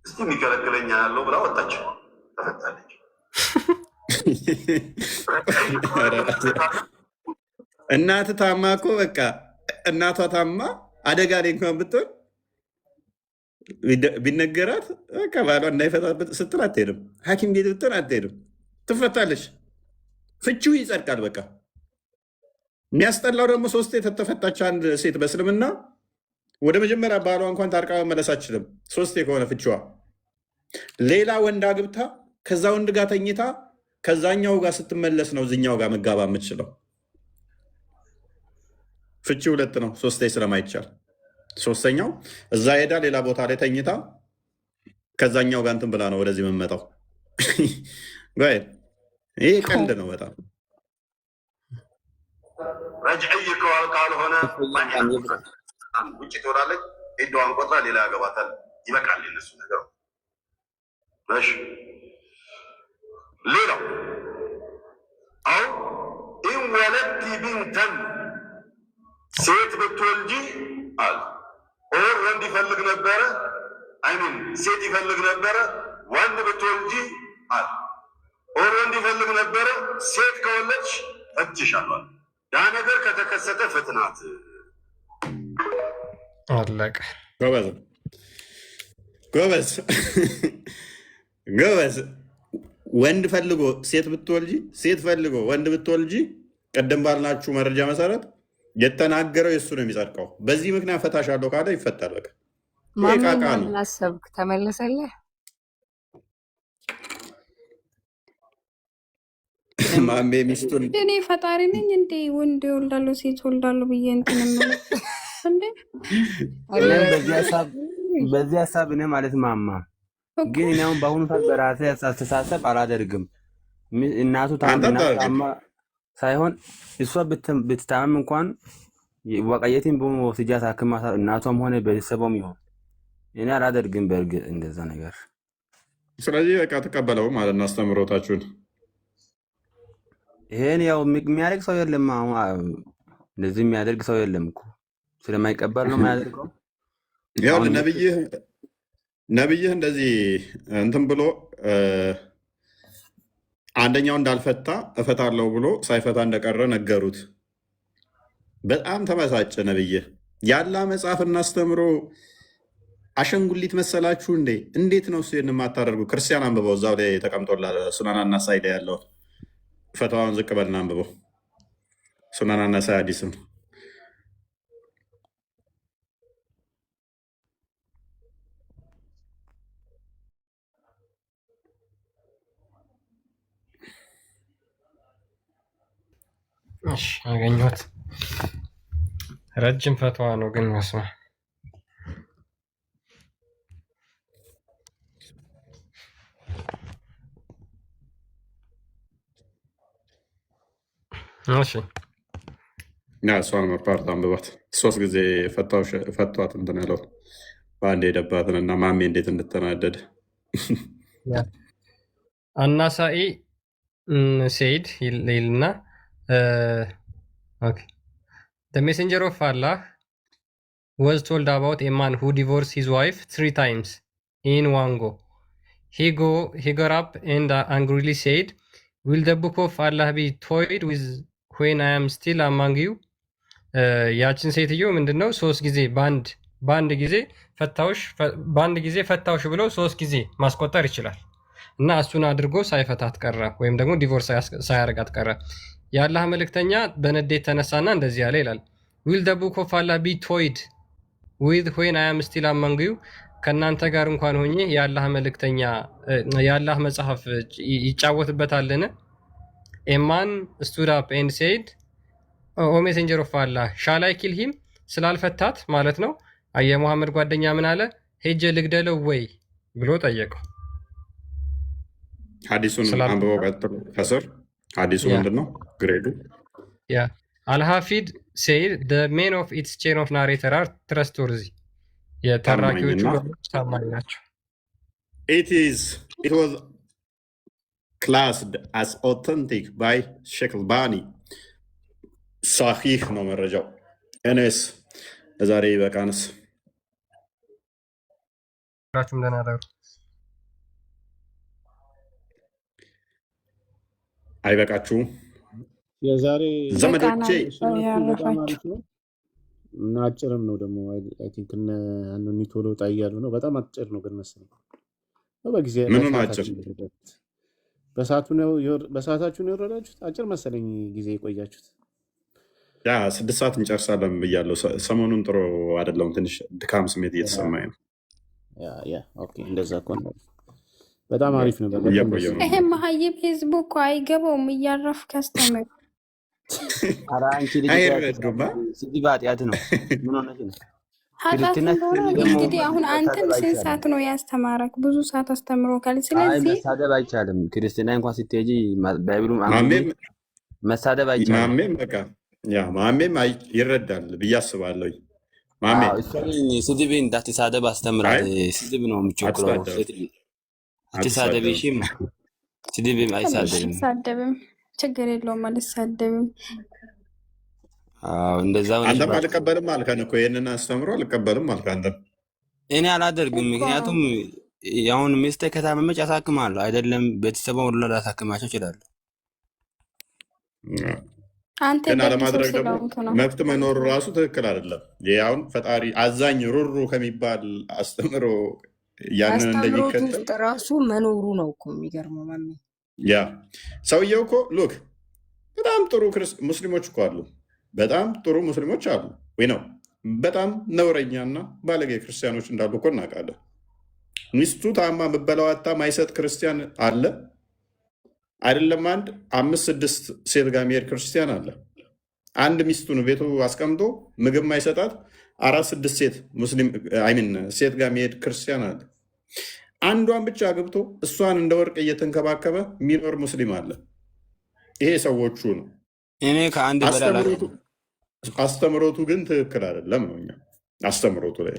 C: እስቲ የሚከለክለኛ ያለው ብላ ወጣች፣ ተፈታለች።
B: እናት ታማ እኮ በቃ እናቷ ታማ አደጋ ላይ እንኳን ብትሆን ቢነገራት ከባሏ እንዳይፈታት ስትል አትሄድም። ሐኪም ቤት ብትሆን አትሄድም፣ ትፈታለች። ፍቺው ይጸድቃል። በቃ የሚያስጠላው ደግሞ ሶስቴ የተፈታች አንድ ሴት በእስልምና ወደ መጀመሪያ ባሏ እንኳን ታርቃ መመለስ አችልም። ሶስቴ ከሆነ ፍቺዋ ሌላ ወንድ አግብታ ከዛ ወንድ ጋር ተኝታ ከዛኛው ጋር ስትመለስ ነው እዚኛው ጋር መጋባ የምትችለው። ፍቺ ሁለት ነው፣ ሶስቴ ስለማይቻል ሶስተኛው እዛ ሄዳ ሌላ ቦታ ላይ ተኝታ ከዛኛው ጋር እንትን ብላ ነው ወደዚህ የምመጣው። ይህ ቀልድ ነው በጣም
C: ረጅዕይ ካልሆነ ውጭ ትወዳለች፣ ሄዳዋን ቆጥራ ሌላ ያገባታል። ይበቃል የነሱ ነገር። እሺ ሌላው አው ኢን ወለድቲ ቢንተን ሴት ብትወልጂ አለ ኦር ወንድ ይፈልግ ነበረ አይሚን ሴት ይፈልግ ነበረ ወንድ ብትወልጂ አለ ኦር ወንድ ይፈልግ ነበረ ሴት ከወለድሽ ፈትሽሻለሁ። ያ ነገር ከተከሰተ ፍትናት
A: አለቀ።
B: ጎበዝ ጎበዝ ጎበዝ። ወንድ ፈልጎ ሴት ብትወልጂ፣ ሴት ፈልጎ ወንድ ብትወልጂ ቀደም ባልናችሁ መረጃ መሰረት የተናገረው የእሱ ነው የሚጸድቀው። በዚህ ምክንያት ፈታሻለሁ ካለ ይፈታል። በቃ
I: ማምን አሰብክ ተመለሰልህ።
B: ማሜ ሚስቱን
G: እኔ ፈጣሪ ነኝ እንዴ ወንድ ይወልዳለሁ ሴት ወልዳለሁ ብዬ እንትን እንዴ?
D: በዚህ ሀሳብ እኔ ማለት ማማ ግን እኔ አሁን በአሁኑ ሰዓት በራሴ አስተሳሰብ አላደርግም። እናቱ ታማ ሳይሆን እሷ ብትታመም እንኳን ወቀየትን በሙ ወስጃ ታክማ እናቷም ሆነ ቤተሰቧም ይሆን እኔ አላደርግም። በእርግጥ እንደዛ ነገር
B: ስለዚህ በቃ ተቀበለው ማለት ነው አስተምሮታችሁን።
D: ይሄን ያው የሚያደርግ ሰው የለም። አሁን እንደዚህ የሚያደርግ ሰው የለም እኮ ስለማይቀበል ነው የሚያደርገው።
B: ያው ነብይህ እንደዚህ እንትን ብሎ አንደኛው እንዳልፈታ እፈታለሁ ብሎ ሳይፈታ እንደቀረ ነገሩት። በጣም ተመሳጨ ነብይህ። ያላ መጽሐፍ እናስተምሮ አሸንጉሊት መሰላችሁ እንዴ? እንዴት ነው እሱ የማታደርጉ? ክርስቲያን አንብበው፣ እዛው ላይ ተቀምጦላል። ሱናና ናሳኢ ላይ ያለው ፈታዋን ዝቅ በልና አንብበው። ሱናና ናሳኢ ሐዲስም
A: እሺ አገኘሁት። ረጅም ፈትዋ ነው ግን መስማ እሺ
B: እሷን መፓርት አንብባት። 3 ጊዜ ፈቷት እንትን ያለው በአንድ የደባትን እና ማሜ እንዴት እንድተናደድ
A: አናሳኢ ሰይድ ይልና The messenger of Allah was told about a man who divorced his wife 3 times in one go. He got up and angrily said, "Will the book of Allah be toyed with when I am still among you?" ያችን ሴትዮ ምንድነው 3 ጊዜ በአንድ ጊዜ ፈታውሽ ብሎ 3 ጊዜ ማስቆጠር ይችላል እና እሱን አድርጎ ሳይፈታት ቀረ ወይም ደግሞ ዲቮርስ ሳያረጋት ቀረ። የአላህ መልእክተኛ በንዴት ተነሳና እንደዚህ ያለ ይላል ዊል the book of Allah be toyed with when I am still among you ከእናንተ ጋር እንኳን ሆኜ የአላህ መልእክተኛ የአላህ መጽሐፍ ይጫወትበታልን? A man stood up and said O messenger of Allah shall I kill him? ስላልፈታት ማለት ነው። የሙሐመድ ጓደኛ ምን አለ? ሄጄ ልግደለው ወይ ብሎ ጠየቀው።
B: ሐዲሱን አንብበው ቀጥሎ ከስር ሐዲሱ ምንድነው ግሬዱ?
A: ያ አልሐፊድ said the men of its chain of narrator are trustworthy የተራኪዎቹ ታማኝ ናቸው።
B: It was classed as authentic by Sheikh Albani صحيح ነው መረጃው። እኔስ ዛሬ በቃንስ
A: ሁላችሁም ደህና ደሩ።
B: አይበቃችሁም?
J: የዛሬ
B: ዘመዶቼ
J: በጣም አሪፍ ነው እና አጭርም ነው ደግሞ አይ ቲንክ እነ አኑኒ ቶሎ ጣያሉ ነው። በጣም አጭር ነው ግን መሰለኝ በጊዜ
B: ምኑን አጭር?
J: በሰዓታችሁ ነው የወረዳችሁት? አጭር መሰለኝ ጊዜ የቆያችሁት።
B: ያ 6 ሰዓት እንጨርሳለን ብያለሁ። ሰሞኑን ጥሩ አይደለም፣ ትንሽ ድካም ስሜት እየተሰማኝ ነው።
J: ኦኬ እንደዛ እኮ ነው። በጣም አሪፍ ነው።
G: ይሄ መሀይብ ህዝቡ እኮ አይገባውም። እያረፍክ አስተምር።
D: ኧረ አንቺ ልጅ ስድብ ኃጢአት ነው። ምን ሆነሽ ነው?
G: ኃጢአት እንደሆነ እንግዲህ አሁን አንተም ስንት ሰዓት ነው ያስተማረክ? ብዙ ሰዓት አስተምሮካል። ስለዚህ
D: መሳደብ አይቻልም። ክርስትና እንኳን ስትሄጂ ባይብሉ መሳደብ አይቻልም።
B: ማሜም በቃ ማሜም ይረዳል ብዬ አስባለሁ። ማሜ
D: ስድብ እንዳትሳደብ አስተምራት። ስድብ ነው የምትቸኩለው። አትሳደብሽም። ስድብ
G: አይሳደብም። ችግር የለውም። አልሳደብም።
D: እንደዛው
B: አንተም አልቀበልም አልከን እኮ ይሄንን አስተምሮ አልቀበልም አልከ። አንተም
D: እኔ አላደርግም። ምክንያቱም ያሁን ሚስቴ ከታመመች አሳክማለሁ አይደለም ቤተሰቧን ሁሉ ላሳክማቸው እችላለሁ።
B: ግን አለማድረግ ደግሞ መብት መኖሩ ራሱ ትክክል አይደለም። ይሄ አሁን ፈጣሪ አዛኝ ሩሩ ከሚባል አስተምሮ ያንን እንደሚከተል
I: ራሱ መኖሩ ነው እኮ የሚገርመው። ማሜ
B: ያ ሰውየው እኮ ሉክ በጣም ጥሩ ሙስሊሞች እኮ አሉ፣ በጣም ጥሩ ሙስሊሞች አሉ ወይ ነው። በጣም ነውረኛና ባለጌ ክርስቲያኖች እንዳሉ እኮ እናውቃለን። ሚስቱ ታማ ምበላዋታ ማይሰጥ ክርስቲያን አለ አይደለም። 5-6 ሴት ጋር የሚሄድ ክርስቲያን አለ። አንድ ሚስቱን ቤቱ አስቀምጦ ምግብ ማይሰጣት 4-6 ሴት ሙስሊም ሴት ጋር የሚሄድ ክርስቲያን አለ። አንዷን ብቻ አግብቶ እሷን እንደ ወርቅ እየተንከባከበ የሚኖር ሙስሊም አለ። ይሄ ሰዎቹ ነው።
D: እኔ ከአንድ
B: አስተምሮቱ ግን ትክክል አይደለም ነው። እኛ አስተምሮቱ ላይ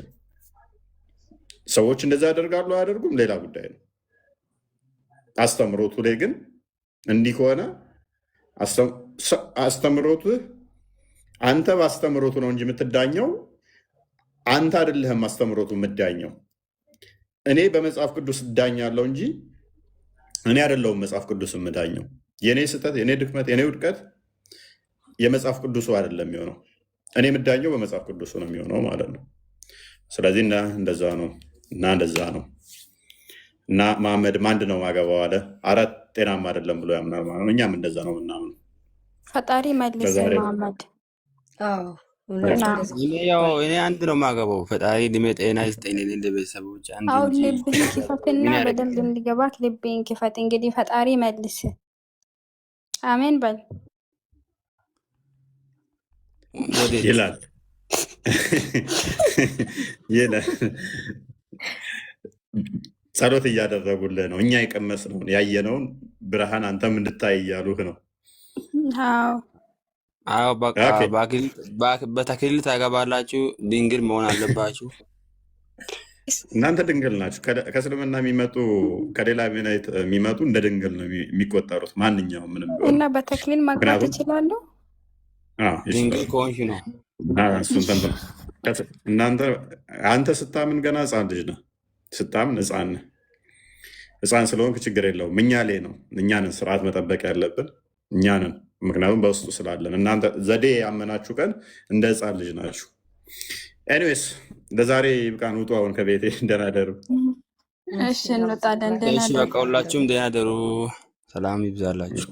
B: ሰዎች እንደዛ ያደርጋሉ አያደርጉም ሌላ ጉዳይ ነው። አስተምሮቱ ላይ ግን እንዲህ ከሆነ አስተምሮቱ አንተ በአስተምሮቱ ነው እንጂ የምትዳኘው አንተ አይደለህም። አስተምሮቱ የምዳኘው እኔ በመጽሐፍ ቅዱስ እዳኛለሁ እንጂ እኔ አይደለሁም መጽሐፍ ቅዱስ የምዳኘው። የኔ ስህተት፣ የኔ ድክመት፣ የኔ ውድቀት የመጽሐፍ ቅዱሱ አይደለም የሚሆነው። እኔ የምዳኘው በመጽሐፍ ቅዱሱ ነው የሚሆነው ማለት ነው። ስለዚህ እንደዛ ነው እና መሐመድ አንድ ነው ማገባው አለ። 4 ጤናማ አይደለም ብሎ ያምናል ማለት ነው። እኛም እንደዛ ነው ምናምን።
G: ፈጣሪ መልስ መሐመድ።
D: እኔ አንድ ነው ማገባው። ፈጣሪ እድሜ ጤና ይስጠኝ። እንደ ቤተሰቦች
G: አሁን ልብህን ክፈትና በደንብ እንዲገባክ ልብህን ክፈት። እንግዲህ ፈጣሪ መልስ። አሜን በል
B: ይላል ጸሎት እያደረጉልህ ነው። እኛ የቀመስነውን ያየነውን ብርሃን አንተም እንድታይ እያሉህ ነው።
D: በተክሊል ታገባላችሁ። ድንግል መሆን አለባችሁ።
B: እናንተ ድንግል ናችሁ። ከእስልምና የሚመጡ ከሌላ እምነት የሚመጡ እንደ ድንግል ነው የሚቆጠሩት። ማንኛውም ምንም ቢሆን
G: እና በተክሊል ማግባት ይችላሉ።
D: ድንግል ከሆንሽ ነው።
B: አንተ ስታምን ገና ሕፃን ልጅ ነህ። ስታምን ሕፃን ስለሆንክ ችግር የለውም። እኛ ላይ ነው። እኛንን ስርዓት መጠበቅ ያለብን እኛንን፣ ምክንያቱም በውስጡ ስላለን። እናንተ ዘዴ ያመናችሁ ቀን እንደ ሕፃን ልጅ ናችሁ። ኤኒዌይስ ለዛሬ ይብቃን። ውጡ አሁን ከቤቴ። ደህና ደሩ።
G: እሺ እንወጣለን።
D: በቃ ሁላችሁም ደህና ደሩ። ሰላም ይብዛላችሁ።